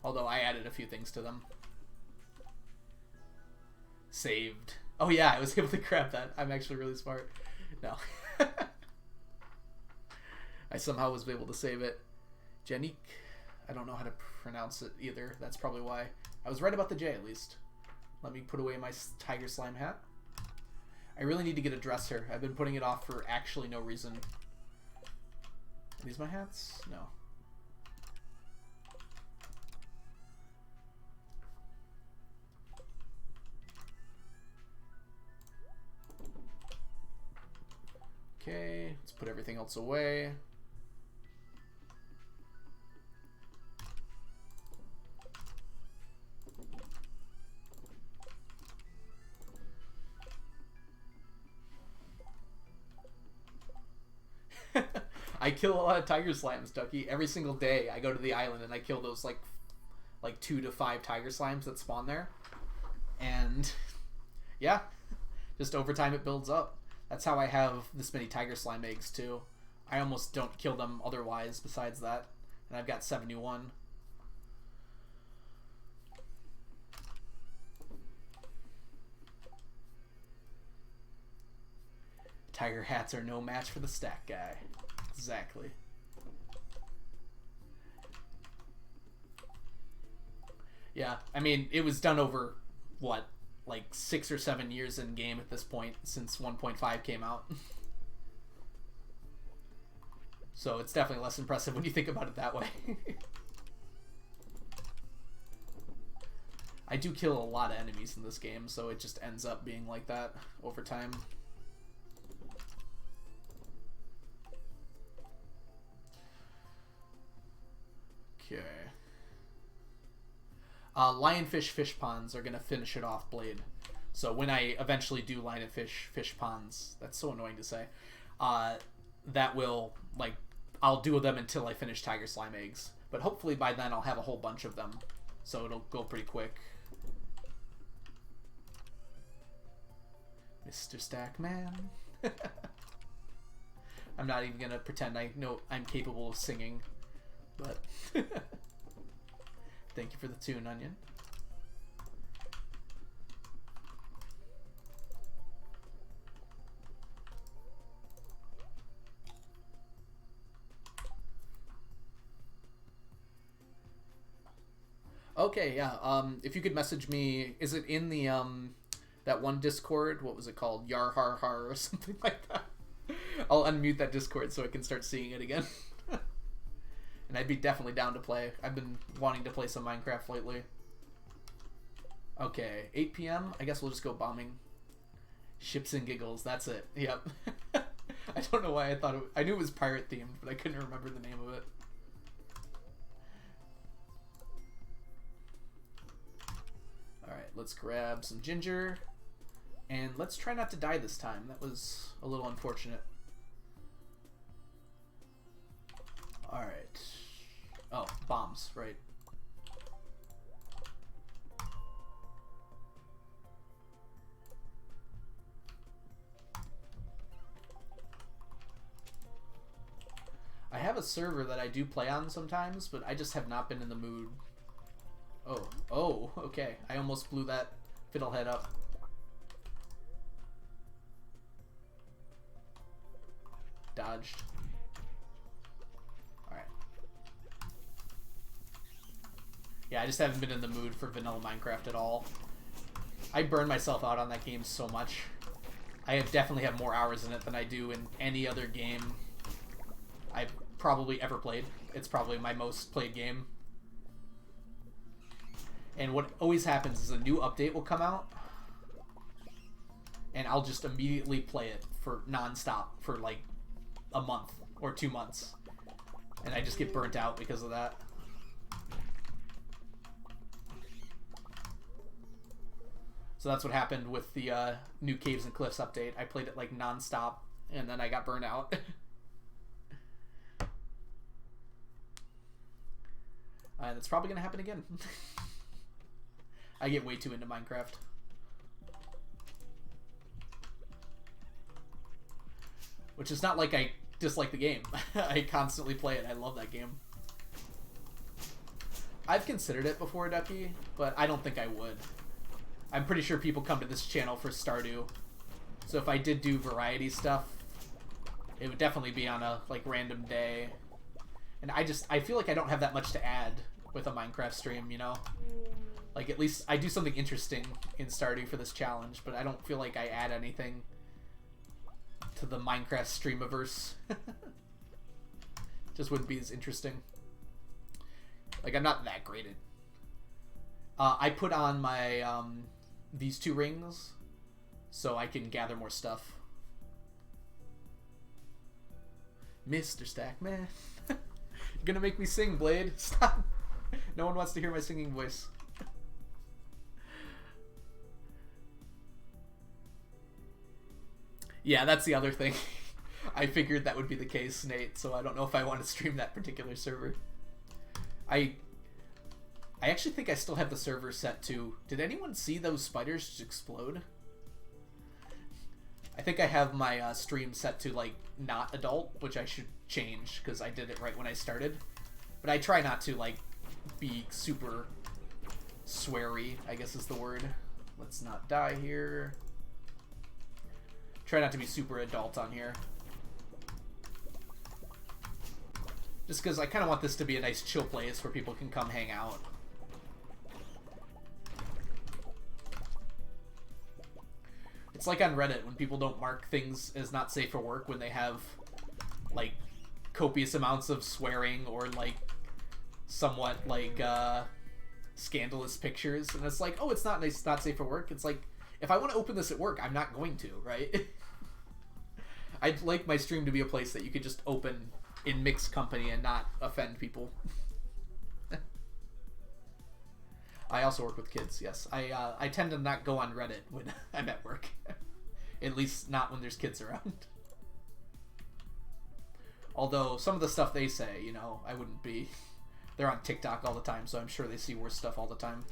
Although I added a few things to them. Saved. Oh yeah, I was able to grab that. I'm actually really smart. No. I somehow was able to save it. Janique. I don't know how to pronounce it either. That's probably why. I was right about the J at least. Let me put away my tiger slime hat. I really need to get a dresser. I've been putting it off for actually no reason. Are these my hats? No. Okay, let's put everything else away. I kill a lot of tiger slimes, Ducky. Every single day I go to the island and I kill those like 2 to 5 tiger slimes that spawn there. And yeah, just over time it builds up. That's how I have this many tiger slime eggs too. I almost don't kill them otherwise besides that. And I've got 71. Tiger hats are no match for the stack guy. Exactly. Yeah, I mean, it was done over, what, like 6 or 7 years in game at this point, since 1.5 came out. So it's definitely less impressive when you think about it that way. I do kill a lot of enemies in this game, so it just ends up being like that over time. Okay. Lionfish fish ponds are going to finish it off, Blade. So when I eventually do lionfish fish ponds, that's so annoying to say, that will, like, I'll do them until I finish tiger slime eggs. But hopefully by then I'll have a whole bunch of them, so it'll go pretty quick. Mr. Stackman. I'm not even going to pretend I know I'm capable of singing, but... Thank you for the tune, Onion. Okay, yeah. If you could message me, is it in the that one Discord? What was it called? Yar har har or something like that. I'll unmute that Discord so I can start seeing it again. And I'd be definitely down to play. I've been wanting to play some Minecraft lately. Okay, 8 p.m. I guess we'll just go bombing. Ships and giggles. That's it. Yep. I don't know why I thought I knew it was pirate themed, but I couldn't remember the name of it. Alright, let's grab some ginger. And let's try not to die this time. That was a little unfortunate. Alright. Oh, bombs, right. I have a server that I do play on sometimes, but I just have not been in the mood. Oh, oh, okay. I almost blew that fiddlehead up. Dodged. Alright. Yeah, I just haven't been in the mood for vanilla Minecraft at all. I burn myself out on that game so much. I definitely have more hours in it than I do in any other game I've probably ever played. It's probably my most played game. And what always happens is a new update will come out, and I'll just immediately play it for non-stop for like a month or 2 months, and I just get burnt out because of that. So that's what happened with the new Caves and Cliffs update. I played it like non-stop, and then I got burnt out. And it's probably going to happen again. I get way too into Minecraft. Which is not like I dislike the game. I constantly play it. I love that game. I've considered it before, Ducky, but I don't think I would. I'm pretty sure people come to this channel for Stardew. So if I did do variety stuff, it would definitely be on a like random day. And I feel like I don't have that much to add with a Minecraft stream, you know? Like, at least I do something interesting in Stardew for this challenge, but I don't feel like I add anything to the Minecraft streamiverse. Just wouldn't be as interesting. Like, I'm not that great at... I put on my, these 2 rings so I can gather more stuff. Mr. Stackman. You're gonna make me sing, Blade. Stop. No one wants to hear my singing voice. Yeah, that's the other thing. I figured that would be the case, Nate, so I don't know if I want to stream that particular server. I actually think I still have the server set to... Did anyone see those spiders just explode? I think I have my stream set to, like, not adult, which I should change, because I did it right when I started. But I try not to, like, be super sweary, I guess is the word. Let's not die here. Try not to be super adult on here. Just because I kind of want this to be a nice chill place where people can come hang out. It's like on Reddit when people don't mark things as not safe for work when they have, like, copious amounts of swearing or, like, somewhat, like, scandalous pictures. And it's like, oh, it's not nice, not safe for work. It's like, if I want to open this at work, I'm not going to, right? I'd like my stream to be a place that you could just open in mixed company and not offend people. I also work with kids, yes. I tend to not go on Reddit when I'm at work. At least not when there's kids around. Although, some of the stuff they say, you know, I wouldn't be... They're on TikTok all the time, so I'm sure they see worse stuff all the time.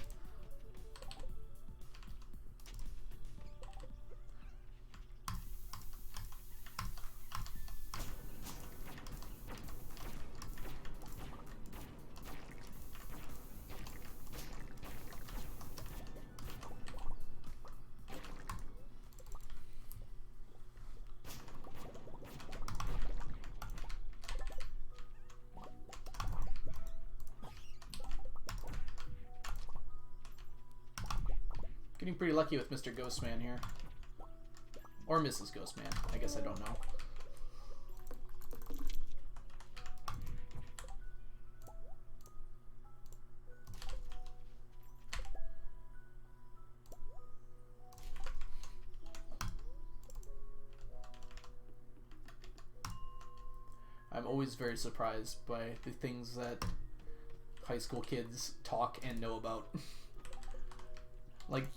Getting pretty lucky with Mr. Ghostman here. Or Mrs. Ghostman. I guess I don't know. I'm always very surprised by the things that high school kids talk and know about. Like,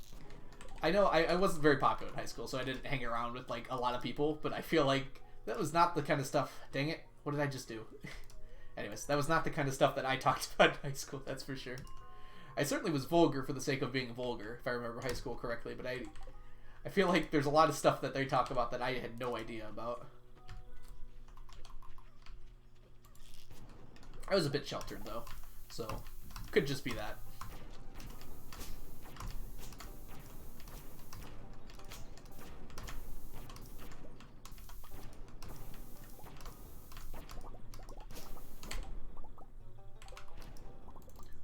I know I wasn't very popular in high school, so I didn't hang around with, like, a lot of people, but I feel like that was not the kind of stuff... Dang it, what did I just do? Anyways, that was not the kind of stuff that I talked about in high school, that's for sure. I certainly was vulgar for the sake of being vulgar, if I remember high school correctly, but I feel like there's a lot of stuff that they talk about that I had no idea about. I was a bit sheltered, though, so could just be that.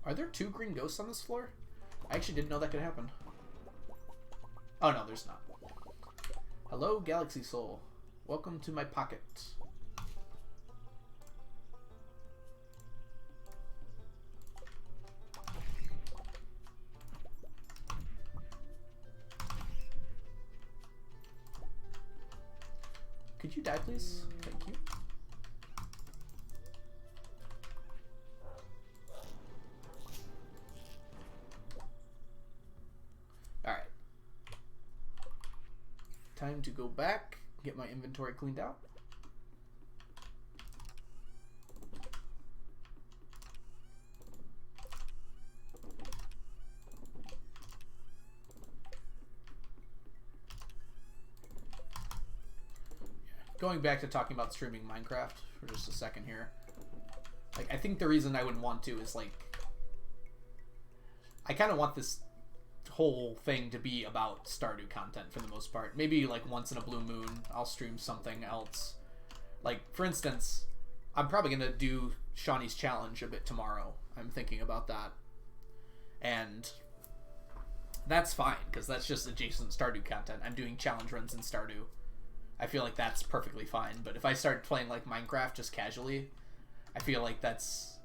Are there 2 green ghosts on this floor? I actually didn't know that could happen. Oh, no, there's not. Hello, Galaxy Soul. Welcome to my pocket. Could you die, please? Thank you. Alright. Time to go back, get my inventory cleaned out. Going back to talking about streaming Minecraft for just a second here. Like, I think the reason I wouldn't want to is, like, I kind of want this whole thing to be about Stardew content for the most part. Maybe, like, once in a blue moon, I'll stream something else. Like, for instance, I'm probably going to do Shawnee's challenge a bit tomorrow. I'm thinking about that. And that's fine, because that's just adjacent Stardew content. I'm doing challenge runs in Stardew. I feel like that's perfectly fine. But if I start playing, like, Minecraft just casually, I feel like that's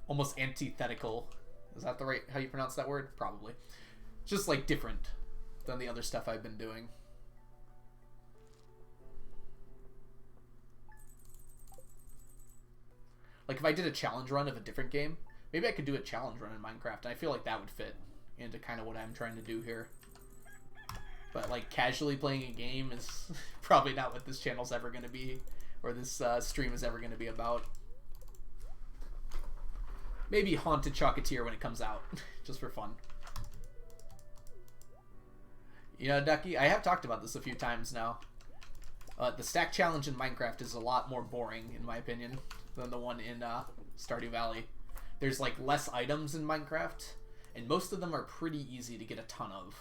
almost antithetical. Is that the right, how you pronounce that word? Probably. Just, like, different than the other stuff I've been doing. Like, if I did a challenge run of a different game, maybe I could do a challenge run in Minecraft, and I feel like that would fit into kind of what I'm trying to do here. But, like, casually playing a game is probably not what this channel's ever going to be, or this stream is ever going to be about. Maybe Haunted Chocolatier when it comes out, just for fun. You know, Ducky, I have talked about this a few times now. The stack challenge in Minecraft is a lot more boring, in my opinion, than the one in Stardew Valley. There's, like, less items in Minecraft, and most of them are pretty easy to get a ton of.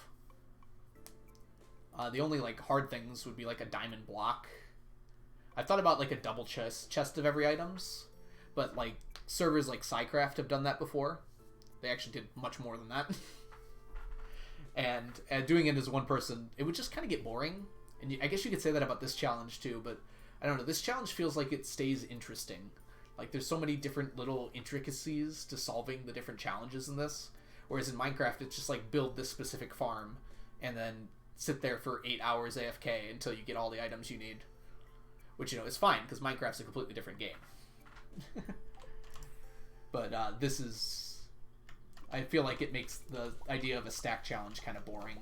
The only, like, hard things would be, like, a diamond block. I've thought about, like, a double chest of every items, but, like, servers like Psycraft have done that before. They actually did much more than that. And doing it as one person, it would just kind of get boring. And I guess you could say that about this challenge, too, but I don't know. This challenge feels like it stays interesting. Like, there's so many different little intricacies to solving the different challenges in this. Whereas in Minecraft, it's just, like, build this specific farm, and then sit there for 8 hours AFK until you get all the items you need. Which, you know, is fine, because Minecraft's a completely different game. But this is... I feel like it makes the idea of a stack challenge kind of boring.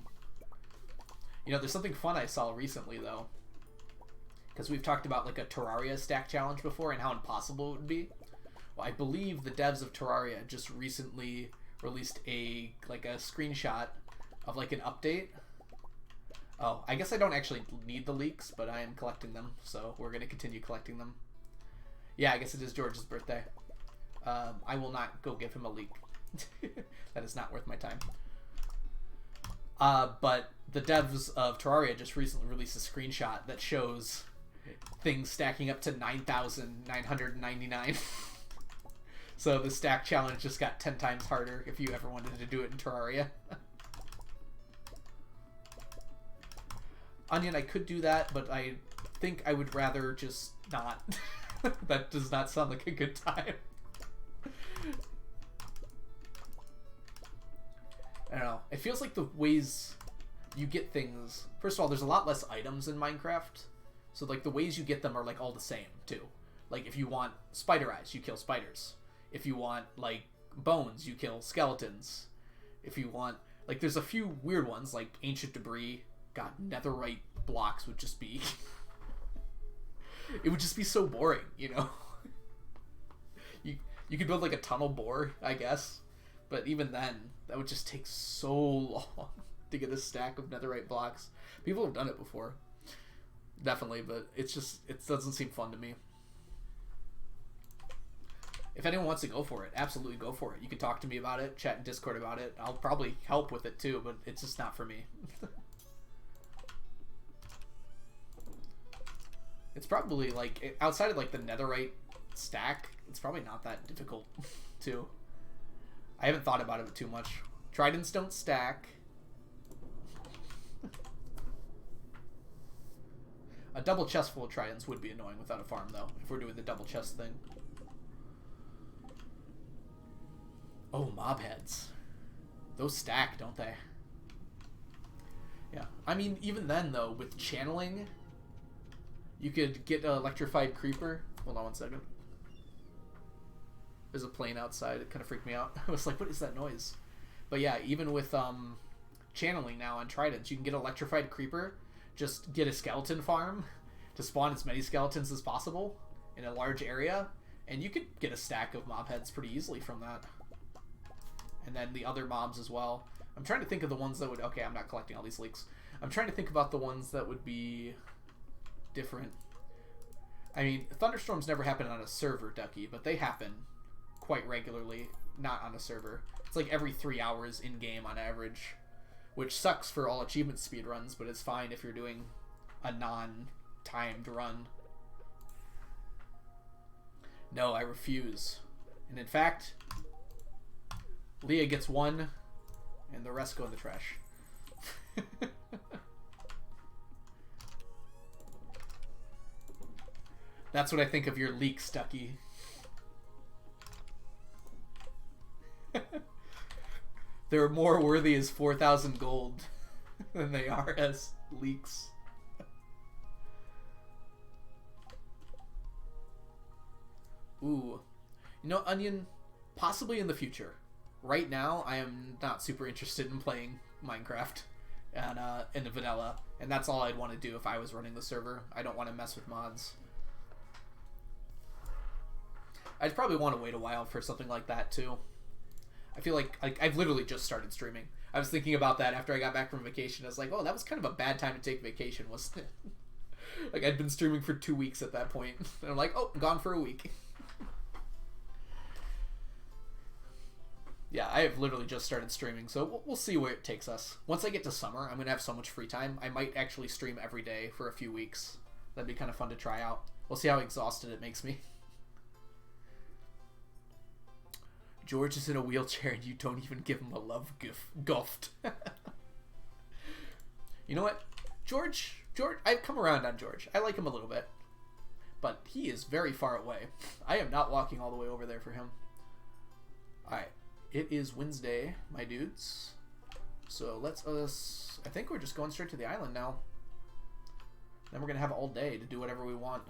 You know, there's something fun I saw recently, though. Because we've talked about, like, a Terraria stack challenge before and how impossible it would be. Well, I believe the devs of Terraria just recently released a screenshot of, like, an update. Oh, I guess I don't actually need the leaks, but I am collecting them, so we're going to continue collecting them. Yeah, I guess it is George's birthday. I will not go give him a leak. That is not worth my time. But the devs of Terraria just recently released a screenshot that shows things stacking up to 9,999. So the stack challenge just got 10 times harder if you ever wanted to do it in Terraria. Onion, I could do that, but I think I would rather just not. That does not sound like a good time. I don't know. It feels like the ways you get things... First of all, there's a lot less items in Minecraft. So, like, the ways you get them are, like, all the same, too. Like, if you want spider eyes, you kill spiders. If you want, like, bones, you kill skeletons. If you want... Like, there's a few weird ones, like ancient debris. God, netherite blocks would just be... It would just be so boring, you know? You could build like a tunnel bore, I guess. But even then, that would just take so long to get a stack of netherite blocks. People have done it before. Definitely, but it doesn't seem fun to me. If anyone wants to go for it, absolutely go for it. You can talk to me about it, chat in Discord about it. I'll probably help with it too, but it's just not for me. It's probably like, outside of like the netherite stack, it's probably not that difficult too. I haven't thought about it too much. Tridents don't stack. A double chest full of tridents would be annoying without a farm though, if we're doing the double chest thing. Oh, mob heads. Those stack, don't they? Yeah. I mean, even then, though, with channeling, you could get an electrified creeper. Hold on one second. There's a plane outside. It kind of freaked me out. I was like, what is that noise? But yeah, even with channeling now on tridents, you can get an electrified creeper. Just get a skeleton farm to spawn as many skeletons as possible in a large area. And you could get a stack of mob heads pretty easily from that. And then the other mobs as well. I'm trying to think of the ones that would... Okay, I'm not collecting all these leaks. I'm trying to think about the ones that would be different. I mean, thunderstorms never happen on a server, Ducky, but they happen quite regularly, not on a server. It's like every 3 hours in-game on average, which sucks for all achievement speedruns, but it's fine if you're doing a non-timed run. No, I refuse. And in fact... Leah gets one, and the rest go in the trash. That's what I think of your leaks, Ducky. They're more worthy as 4,000 gold than they are as leaks. Ooh. You know, Onion, possibly in the future. Right now, I am not super interested in playing Minecraft and in the vanilla, and that's all I'd want to do if I was running the server. I don't want to mess with mods. I'd probably want to wait a while for something like that too. I feel like I've literally just started streaming. I was thinking about that after I got back from vacation. I was like, oh, that was kind of a bad time to take vacation, wasn't it? Like, I'd been streaming for 2 weeks at that point, and I'm like, oh, gone for a week. Yeah, I have literally just started streaming, so we'll see where it takes us. Once I get to summer, I'm going to have so much free time, I might actually stream every day for a few weeks. That'd be kind of fun to try out. We'll see how exhausted it makes me. George is in a wheelchair and you don't even give him a love gift. You know what? George, I've come around on George. I like him a little bit. But he is very far away. I am not walking all the way over there for him. Alright. It is Wednesday, my dudes. So let's I think we're just going straight to the island now. Then we're going to have all day to do whatever we want.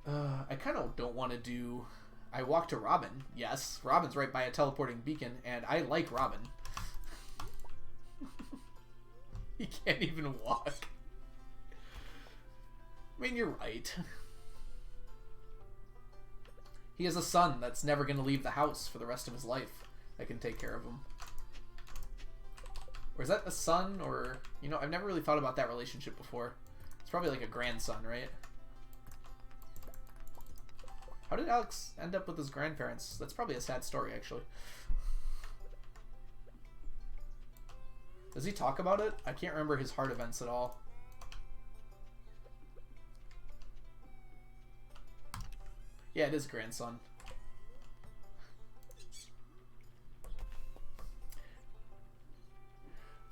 I kind of don't want to do... I walk to Robin. Yes, Robin's right by a teleporting beacon, and I like Robin. He can't even walk. I mean, you're right. He has a son that's never going to leave the house for the rest of his life. I can take care of him. Or is that a son? Or, you know, I've never really thought about that relationship before. It's probably like a grandson, right? How did Alex end up with his grandparents? That's probably a sad story, actually. Does he talk about it? I can't remember his heart events at all. Yeah, it is grandson.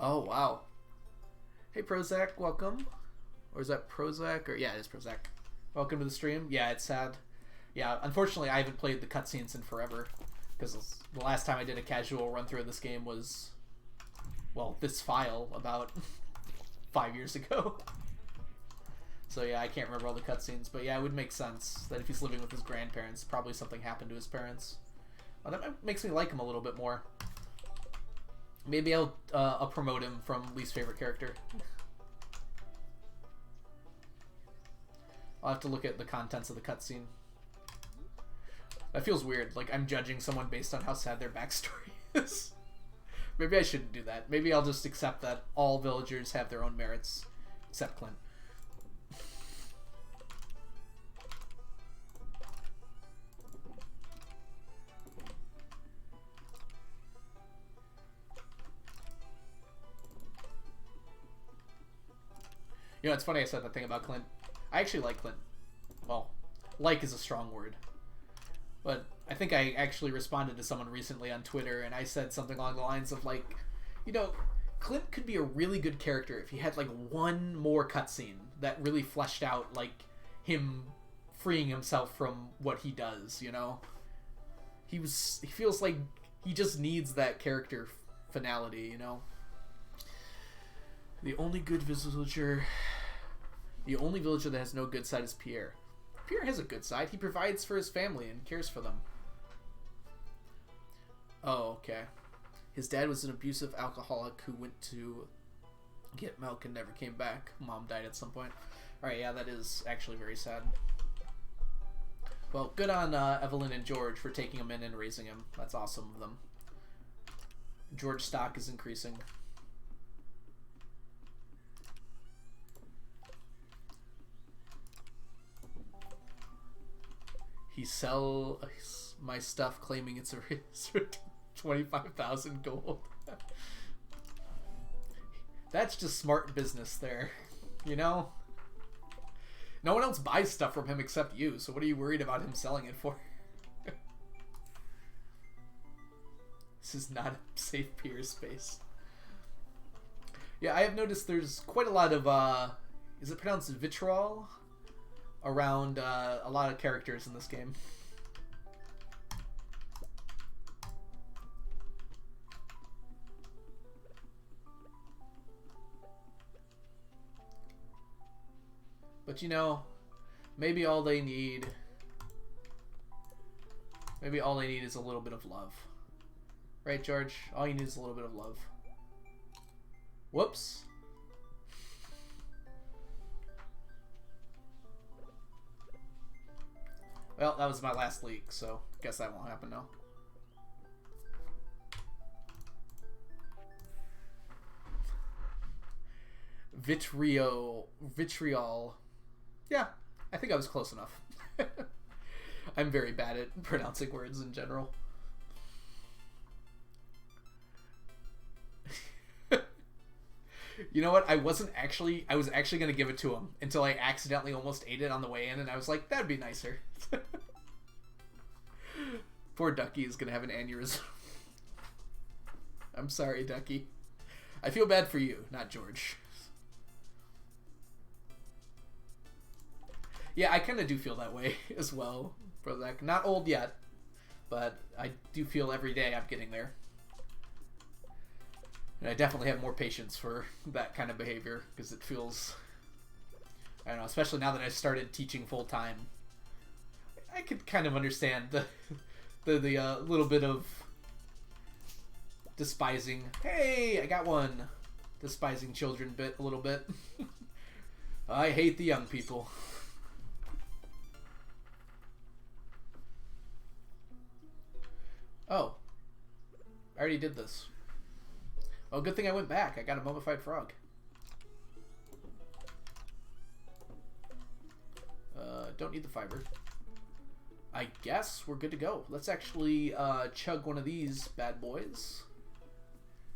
Oh, wow. Hey, Prozac, welcome. Or is that Prozac? Or yeah, it is Prozac. Welcome to the stream. Yeah, it's sad. Yeah, unfortunately, I haven't played the cutscenes in forever. Because the last time I did a casual run-through of this game was... well, this file about 5 years ago. So yeah, I can't remember all the cutscenes, but yeah, it would make sense that if he's living with his grandparents, probably something happened to his parents. Well, that makes me like him a little bit more. Maybe I'll promote him from least favorite character. I'll have to look at the contents of the cutscene. That feels weird. Like, I'm judging someone based on how sad their backstory is. Maybe I shouldn't do that. Maybe I'll just accept that all villagers have their own merits, except Clint. You know, it's funny I said that thing about Clint. I actually like Clint. Well, like is a strong word. But I think I actually responded to someone recently on Twitter, and I said something along the lines of, like, you know, Clint could be a really good character if he had, like, one more cutscene that really fleshed out, like, him freeing himself from what he does, you know? He feels like he just needs that character finality, you know? The only villager that has no good side is Pierre. Pierre has a good side. He provides for his family and cares for them. Oh, okay. His dad was an abusive alcoholic who went to get milk and never came back. Mom died at some point. Alright, yeah, that is actually very sad. Well, good on Evelyn and George for taking him in and raising him. That's awesome of them. George's stock is increasing. He sells my stuff claiming it's a 25,000 gold. That's just smart business there, you know? No one else buys stuff from him except you, so what are you worried about him selling it for? This is not a safe peer space. Yeah, I have noticed there's quite a lot of, is it pronounced vitriol? Around a lot of characters in this game. But you know, maybe all they need is a little bit of love. Right, George? All you need is a little bit of love. Whoops. Well, that was my last leak, so guess that won't happen now. Vitriol. Yeah, I think I was close enough. I'm very bad at pronouncing words in general. You know what? I was actually going to give it to him until I accidentally almost ate it on the way in, and I was like, that'd be nicer. Poor Ducky is going to have an aneurysm. I'm sorry, Ducky. I feel bad for you, not George. Yeah, I kind of do feel that way as well, Brother. Not old yet, but I do feel every day I'm getting there. And I definitely have more patience for that kind of behavior, because it feels, I don't know, especially now that I started teaching full time. I could kind of understand the little bit of despising. Hey, I got one. Despising children bit a little bit. I hate the young people. Oh, I already did this. Oh, good thing I went back. I got a mummified frog. Don't need the fiber. I guess we're good to go. Let's actually chug one of these bad boys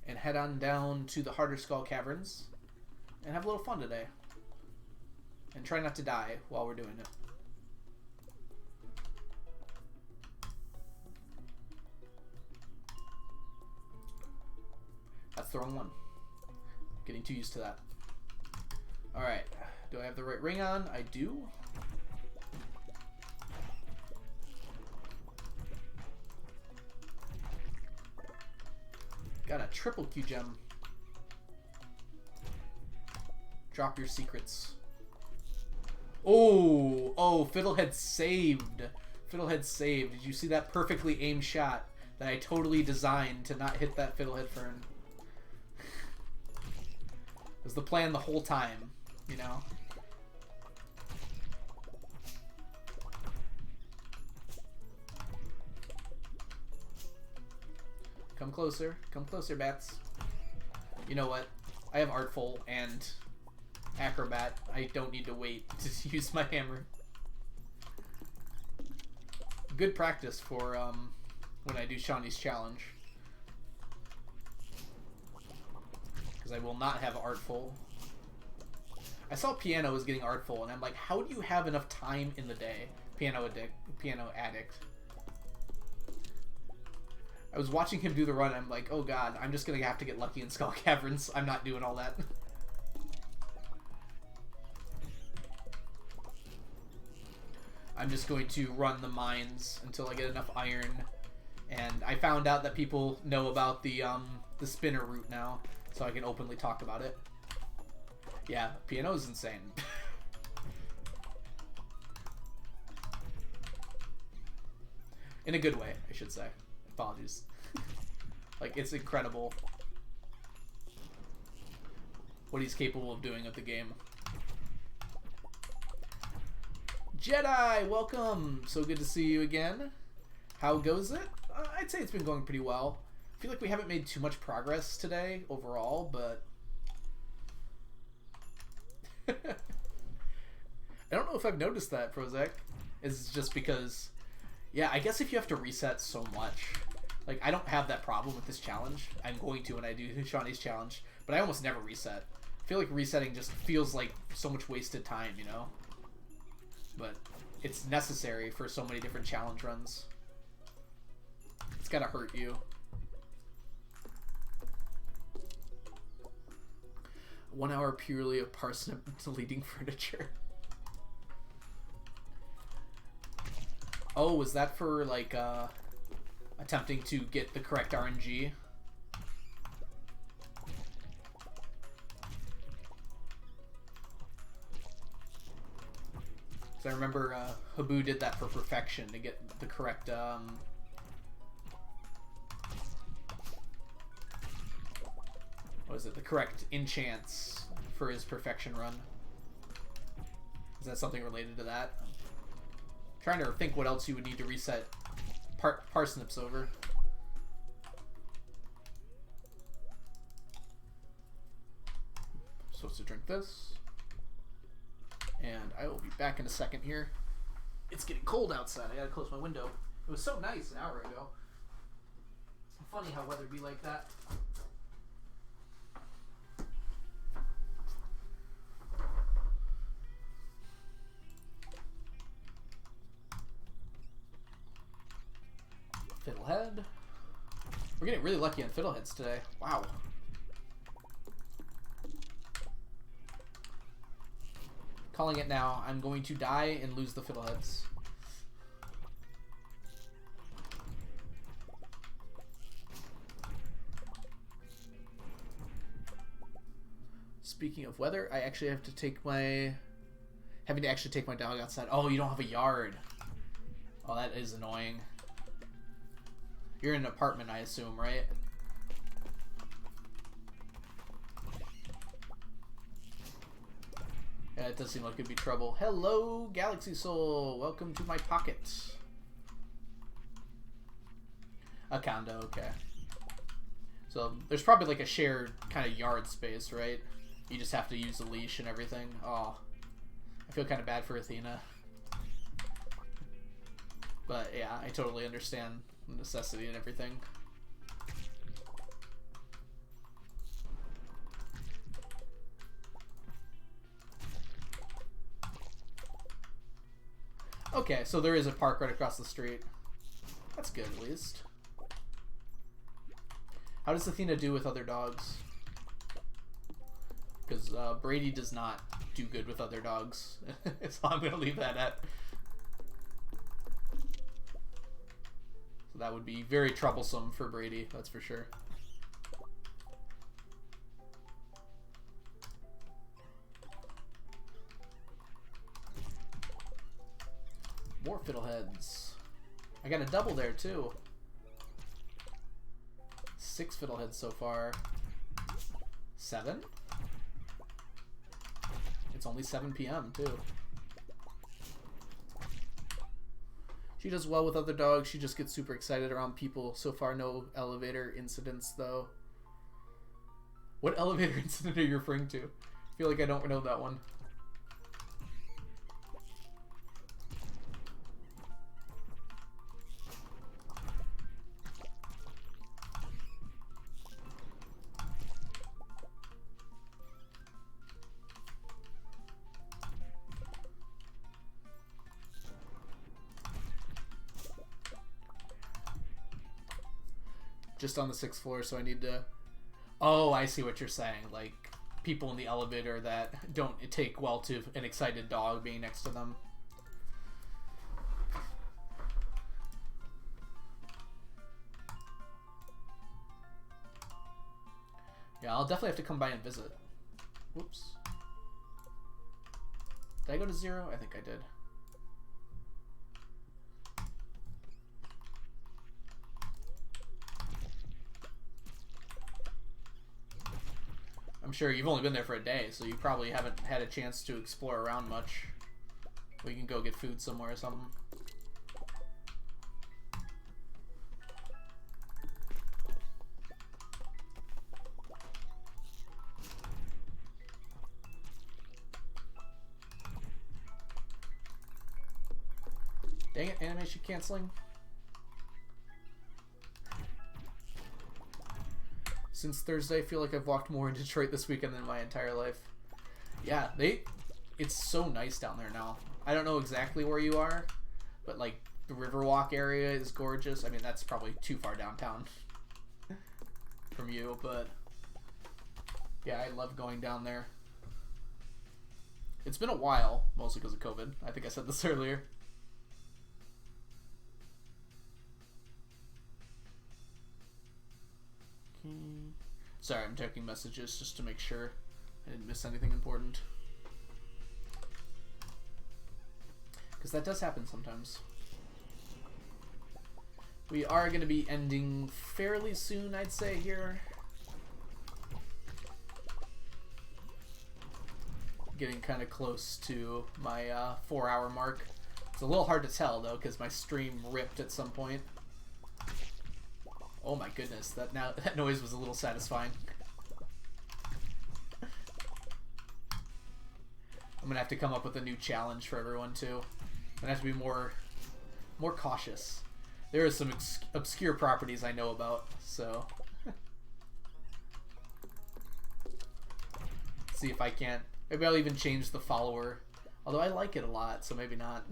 and head on down to the Harder Skull Caverns and have a little fun today. And try not to die while we're doing it. That's the wrong one. Getting too used to that. Alright. Do I have the right ring on? I do. Got a triple Q gem. Drop your secrets. Oh! Oh, Fiddlehead saved. Fiddlehead saved. Did you see that perfectly aimed shot that I totally designed to not hit that Fiddlehead Fern? It was the plan the whole time, you know? Come closer. Come closer, bats. You know what? I have Artful and Acrobat. I don't need to wait to use my hammer. Good practice for when I do Shawnee's challenge. Because I will not have Artful. I saw Piano was getting Artful, and I'm like, how do you have enough time in the day? Piano Addict. I was watching him do the run, and I'm like, oh god, I'm just gonna have to get lucky in Skull Caverns. I'm not doing all that. I'm just going to run the mines until I get enough iron. And I found out that people know about the spinner route now, so I can openly talk about it. Yeah, Piano is insane. In a good way, I should say. Apologies. Like, it's incredible what he's capable of doing with the game. Jedi, welcome! So good to see you again. How goes it? I'd say it's been going pretty well. I feel like we haven't made too much progress today overall, but I don't know if I've noticed that, Prozac. It's just because, yeah, I guess if you have to reset so much, like, I don't have that problem with this challenge. I'm going to when I do Shawnee's challenge, but I almost never reset. I feel like resetting just feels like so much wasted time, you know? But it's necessary for so many different challenge runs. It's gotta hurt you. 1 hour purely of parsnip deleting furniture. Oh, was that for, like, attempting to get the correct RNG? So I remember Habu did that for perfection to get the correct, what is it? The correct enchants for his perfection run. Is that something related to that? I'm trying to think what else you would need to reset parsnips over. I'm supposed to drink this. And I will be back in a second here. It's getting cold outside. I gotta close my window. It was so nice an hour ago. Funny how weather be like that. Fiddlehead. We're getting really lucky on fiddleheads today. Wow. Calling it now. I'm going to die and lose the fiddleheads. Speaking of weather, I actually have to take my... having to actually take my dog outside. Oh, you don't have a yard. Oh, that is annoying. You're in an apartment, I assume, right? Yeah, it does seem like it'd be trouble. Hello, Galaxy Soul. Welcome to my pocket. A condo, okay. So there's probably like a shared kind of yard space, right? You just have to use the leash and everything. Oh, I feel kind of bad for Athena. But yeah, I totally understand the necessity and everything. Okay, so there is a park right across the street. That's good, at least. How does Athena do with other dogs? Because Brady does not do good with other dogs. So I'm going to leave that at. So that would be very troublesome for Brady, that's for sure. More fiddleheads. I got a double there too. 6 fiddleheads so far. 7? It's only 7 p.m. too. She does well with other dogs. She just gets super excited around people. So far, no elevator incidents, though. What elevator incident are you referring to? I feel like I don't know that one. Just on the 6th floor, so I need to... Oh, I see what you're saying. Like, people in the elevator that don't take well to an excited dog being next to them. Yeah, I'll definitely have to come by and visit. Whoops. Did I go to 0? I think I did. I'm sure you've only been there for a day, so you probably haven't had a chance to explore around much. We can go get food somewhere or something. Dang it, animation canceling. Since Thursday, I feel like I've walked more in Detroit this weekend than my entire life. Yeah, it's so nice down there now. I don't know exactly where you are, but like the Riverwalk area is gorgeous. I mean, that's probably too far downtown from you, but yeah, I love going down there. It's been a while, mostly because of COVID. I think I said this earlier. Sorry, I'm checking messages just to make sure I didn't miss anything important. Because that does happen sometimes. We are going to be ending fairly soon, I'd say, here. Getting kind of close to my 4-hour mark. It's a little hard to tell, though, because my stream ripped at some point. Oh my goodness, that noise was a little satisfying. I'm gonna have to come up with a new challenge for everyone too. I'm gonna have to be more cautious. There are some obscure properties I know about, so see if I can't. Maybe I'll even change the follower. Although I like it a lot, so maybe not.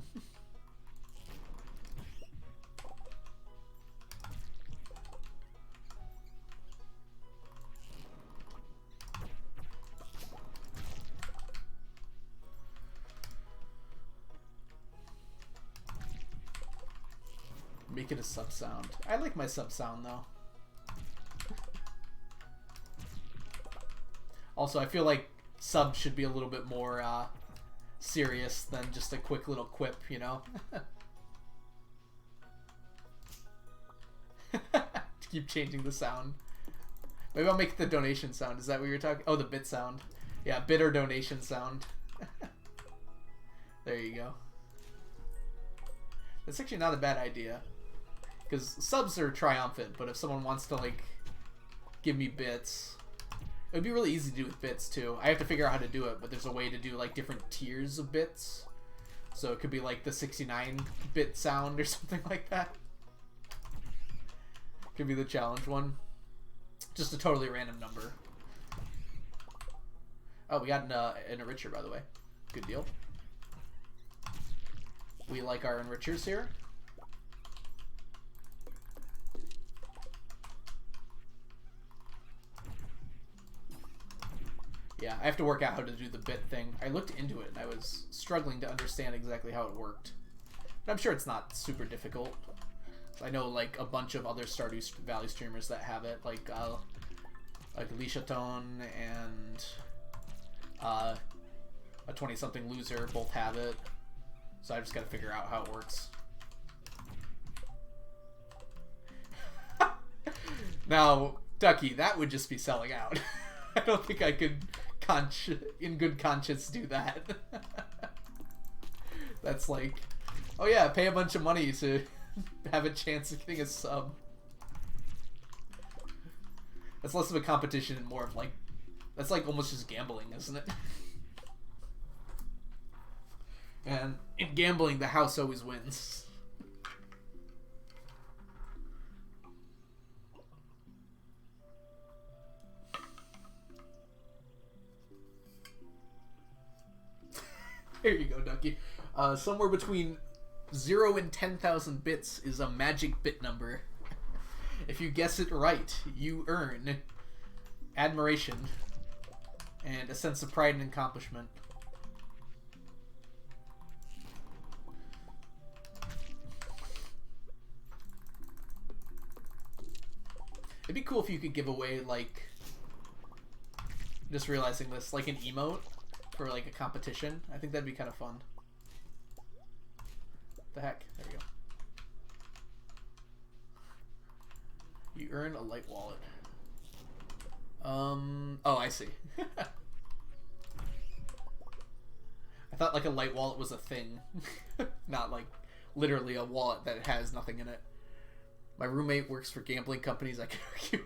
Make it a sub sound. I like my sub sound though. Also, I feel like subs should be a little bit more serious than just a quick little quip, you know? To keep changing the sound. Maybe I'll make the donation sound. Is that what you're talking? Oh, the bit sound. Yeah, bit or donation sound. There you go. That's actually not a bad idea. Because subs are triumphant, but if someone wants to, like, give me bits, it would be really easy to do with bits, too. I have to figure out how to do it, but there's a way to do, like, different tiers of bits. So it could be, like, the 69-bit sound or something like that. Could be the challenge one. Just a totally random number. Oh, we got an enricher, by the way. Good deal. We like our enrichers here. Yeah, I have to work out how to do the bit thing. I looked into it and I was struggling to understand exactly how it worked. But I'm sure it's not super difficult. I know like a bunch of other Stardew Valley streamers that have it, like Alicia Tone and a 20-something loser both have it. So I just gotta figure out how it works. Now, Ducky, that would just be selling out. I don't think I could in good conscience do that. That's like Oh yeah, pay a bunch of money to have a chance of getting a sub. That's less of a competition and more of like, that's like almost just gambling, isn't it? And in gambling, the house always wins. There you go, Ducky. Somewhere between 0 and 10,000 bits is a magic bit number. If you guess it right, you earn admiration and a sense of pride and accomplishment. It'd be cool if you could give away, like, just realizing this, like an emote for like a competition. I think that'd be kind of fun. What the heck? There we go. You earn a light wallet. Oh, I see. I thought like a light wallet was a thing. Not like literally a wallet that has nothing in it. My roommate works for gambling companies. I can argue.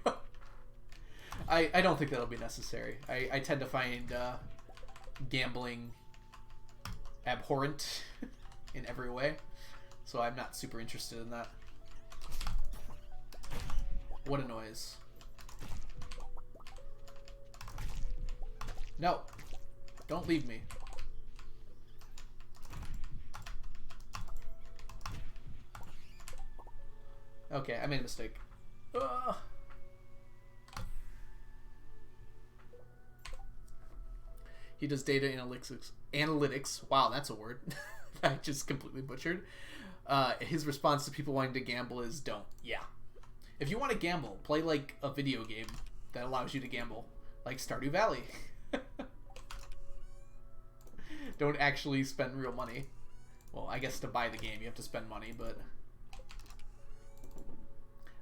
I don't think that'll be necessary. I tend to find gambling abhorrent in every way, so I'm not super interested in that. What a noise. No, don't leave me. Okay, I made a mistake. Ugh. He does data analytics. Wow, that's a word. I just completely butchered. His response to people wanting to gamble is don't. Yeah. If you want to gamble, play like a video game that allows you to gamble. Like Stardew Valley. Don't actually spend real money. Well, I guess to buy the game you have to spend money, but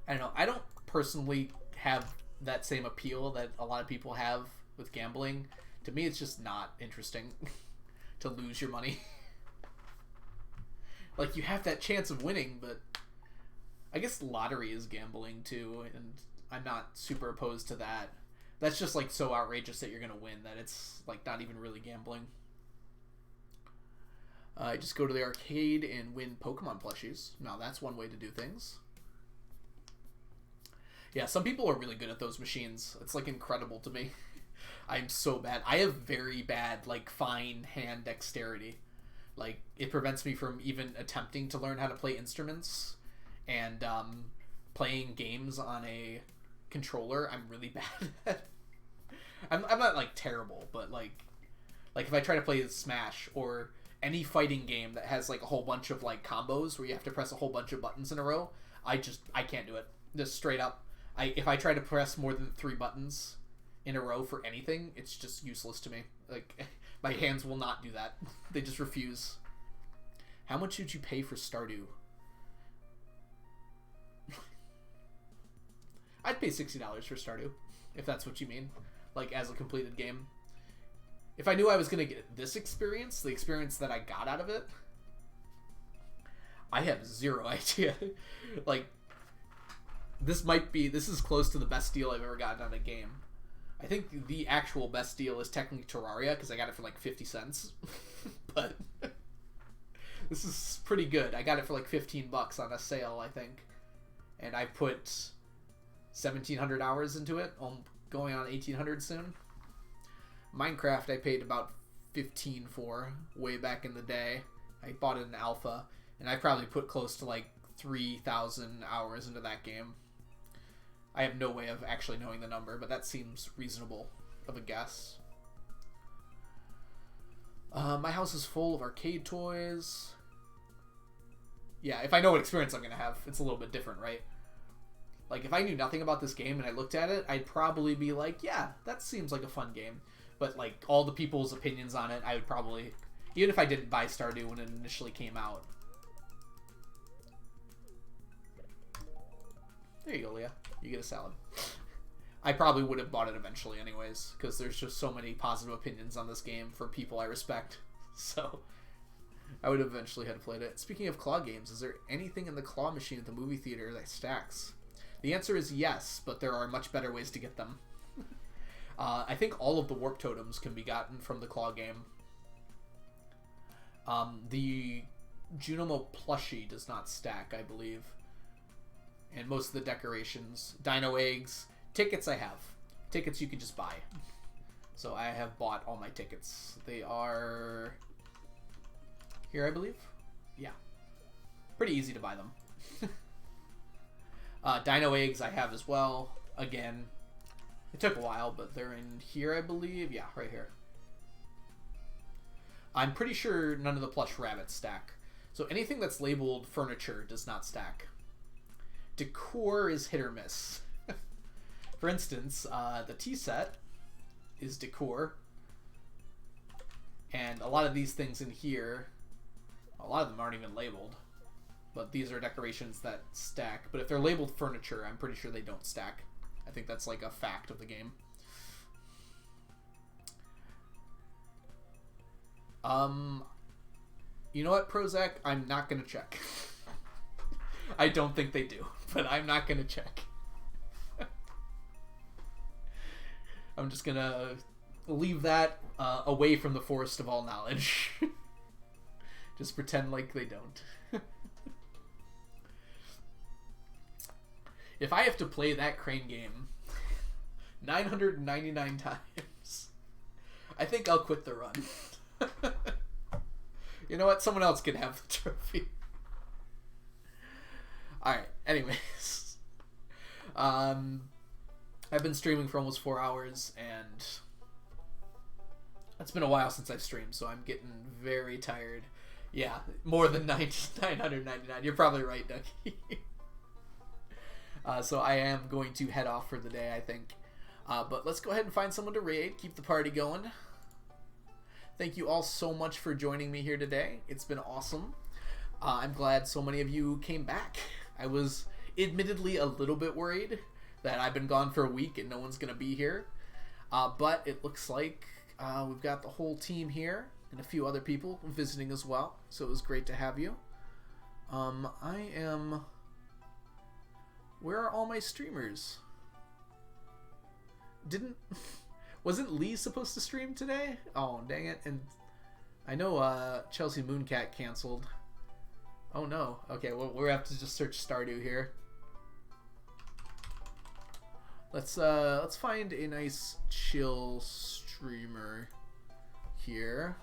I don't know. I don't personally have that same appeal that a lot of people have with gambling. To me, it's just not interesting to lose your money. Like, you have that chance of winning, but I guess lottery is gambling too, and I'm not super opposed to that. That's just like so outrageous that you're gonna win that it's like not even really gambling. Just go to the arcade and win Pokemon plushies. Now that's one way to do things. Yeah, some people are really good at those machines. It's like incredible to me. I'm so bad. I have very bad, like, fine hand dexterity. Like, it prevents me from even attempting to learn how to play instruments. And playing games on a controller, I'm really bad at. I'm not, like, terrible, but, like if I try to play Smash or any fighting game that has, like, a whole bunch of, like, combos where you have to press a whole bunch of buttons in a row, I can't do it. Just straight up. If I try to press more than 3 buttons in a row for anything, it's just useless to me. Like, my hands will not do that. They just refuse. How much did you pay for Stardew? I'd pay $60 for Stardew, if that's what you mean. Like, as a completed game. If I knew I was going to get this experience, the experience that I got out of it, I have zero idea. Like, this is close to the best deal I've ever gotten on a game. I think the actual best deal is technically Terraria, because I got it for like 50 cents. But this is pretty good. I got it for like 15 bucks on a sale, I think. And I put 1,700 hours into it. I'm going on 1,800 soon. Minecraft I paid about 15 for way back in the day. I bought it in alpha, and I probably put close to like 3,000 hours into that game. I have no way of actually knowing the number, but that seems reasonable of a guess. My house is full of arcade toys. Yeah, if I know what experience I'm going to have, it's a little bit different, right? Like, if I knew nothing about this game and I looked at it, I'd probably be like, yeah, that seems like a fun game. But, like, all the people's opinions on it, I would probably... Even if I didn't buy Stardew when it initially came out. There you go, Leah. You get a salad. I probably would have bought it eventually anyways, because there's just so many positive opinions on this game for people I respect. So, I would have eventually had played it. Speaking of claw games, is there anything in the claw machine at the movie theater that stacks? The answer is yes, but there are much better ways to get them. I think all of the warp totems can be gotten from the claw game. The Junimo plushie does not stack, I believe. And most of the decorations. Dino eggs. Tickets I have. Tickets you can just buy. So I have bought all my tickets. They are here, I believe. Yeah. Pretty easy to buy them. Dino eggs I have as well. Again, it took a while, but they're in here, I believe. Yeah, right here. I'm pretty sure none of the plush rabbits stack. So anything that's labeled furniture does not stack. Decor is hit or miss. For instance, the tea set is decor. And a lot of these things in here, a lot of them aren't even labeled. But these are decorations that stack. But if they're labeled furniture, I'm pretty sure they don't stack. I think that's like a fact of the game. You know what, Prozac? I'm not going to check. I don't think they do, but I'm not going to check. I'm just going to leave that away from the forest of all knowledge. Just pretend like they don't. If I have to play that crane game 999 times, I think I'll quit the run. You know what? Someone else can have the trophy. Alright, anyways. I've been streaming for almost 4 hours, and it's been a while since I've streamed, so I'm getting very tired. Yeah, more than 999. You're probably right, Ducky. So I am going to head off for the day, I think. But let's go ahead and find someone to raid, keep the party going. Thank you all so much for joining me here today. It's been awesome. I'm glad so many of you came back. I was admittedly a little bit worried that I've been gone for a week and no one's going to be here. But it looks like we've got the whole team here and a few other people visiting as well. So it was great to have you. Where are all my streamers? Wasn't Lee supposed to stream today? Oh, dang it. And I know Chelsea Mooncat canceled. Oh no. Okay, well, we'll have to just search Stardew here. Let's find a nice chill streamer here.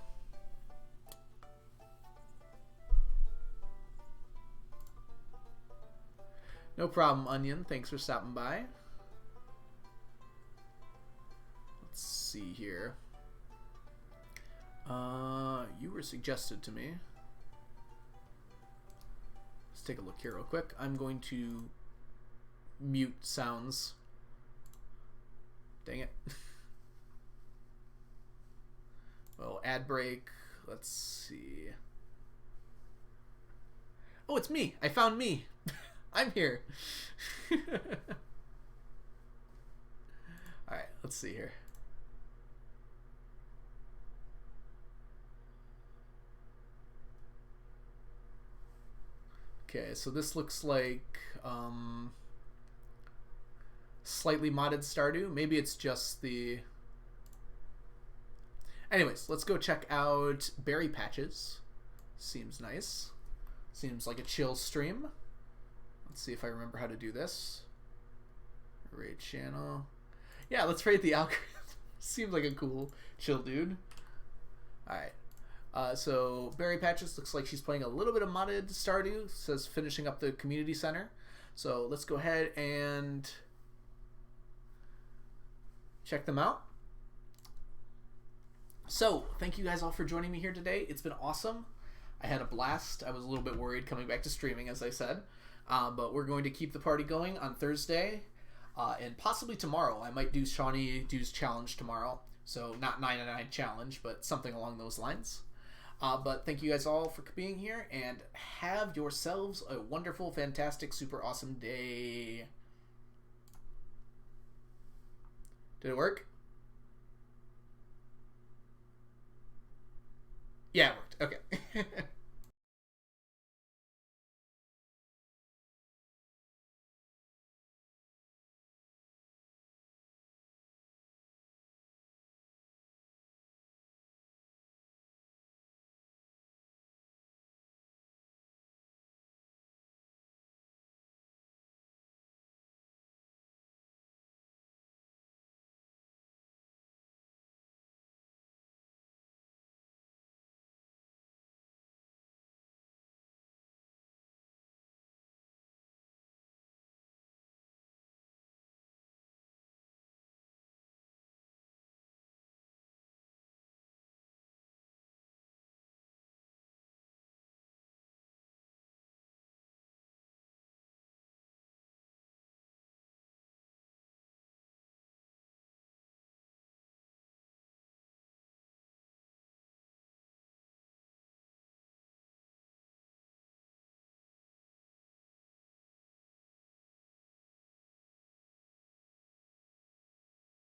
No problem, Onion. Thanks for stopping by. Let's see here. You were suggested to me. Let's take a look here real quick. I'm going to mute sounds. Dang it. Well, ad break. Let's see. Oh, it's me. I found me. I'm here. Alright, let's see here. Okay, so this looks like slightly modded Stardew. Maybe it's just the... Anyways, let's go check out Berry Patches. Seems nice. Seems like a chill stream. Let's see if I remember how to do this. Raid channel. Yeah, let's raid the algorithm. Seems like a cool, chill dude. Alright. So, Berry Patches looks like she's playing a little bit of modded Stardew. It says finishing up the community center. So, let's go ahead and check them out. So, thank you guys all for joining me here today. It's been awesome. I had a blast. I was a little bit worried coming back to streaming, as I said. But we're going to keep the party going on Thursday. And possibly tomorrow. I might do Shawnee Do's challenge tomorrow. So, not 99 challenge, but something along those lines. But thank you guys all for being here. And have yourselves a wonderful, fantastic, super awesome day. Did it work? Yeah, it worked. Okay.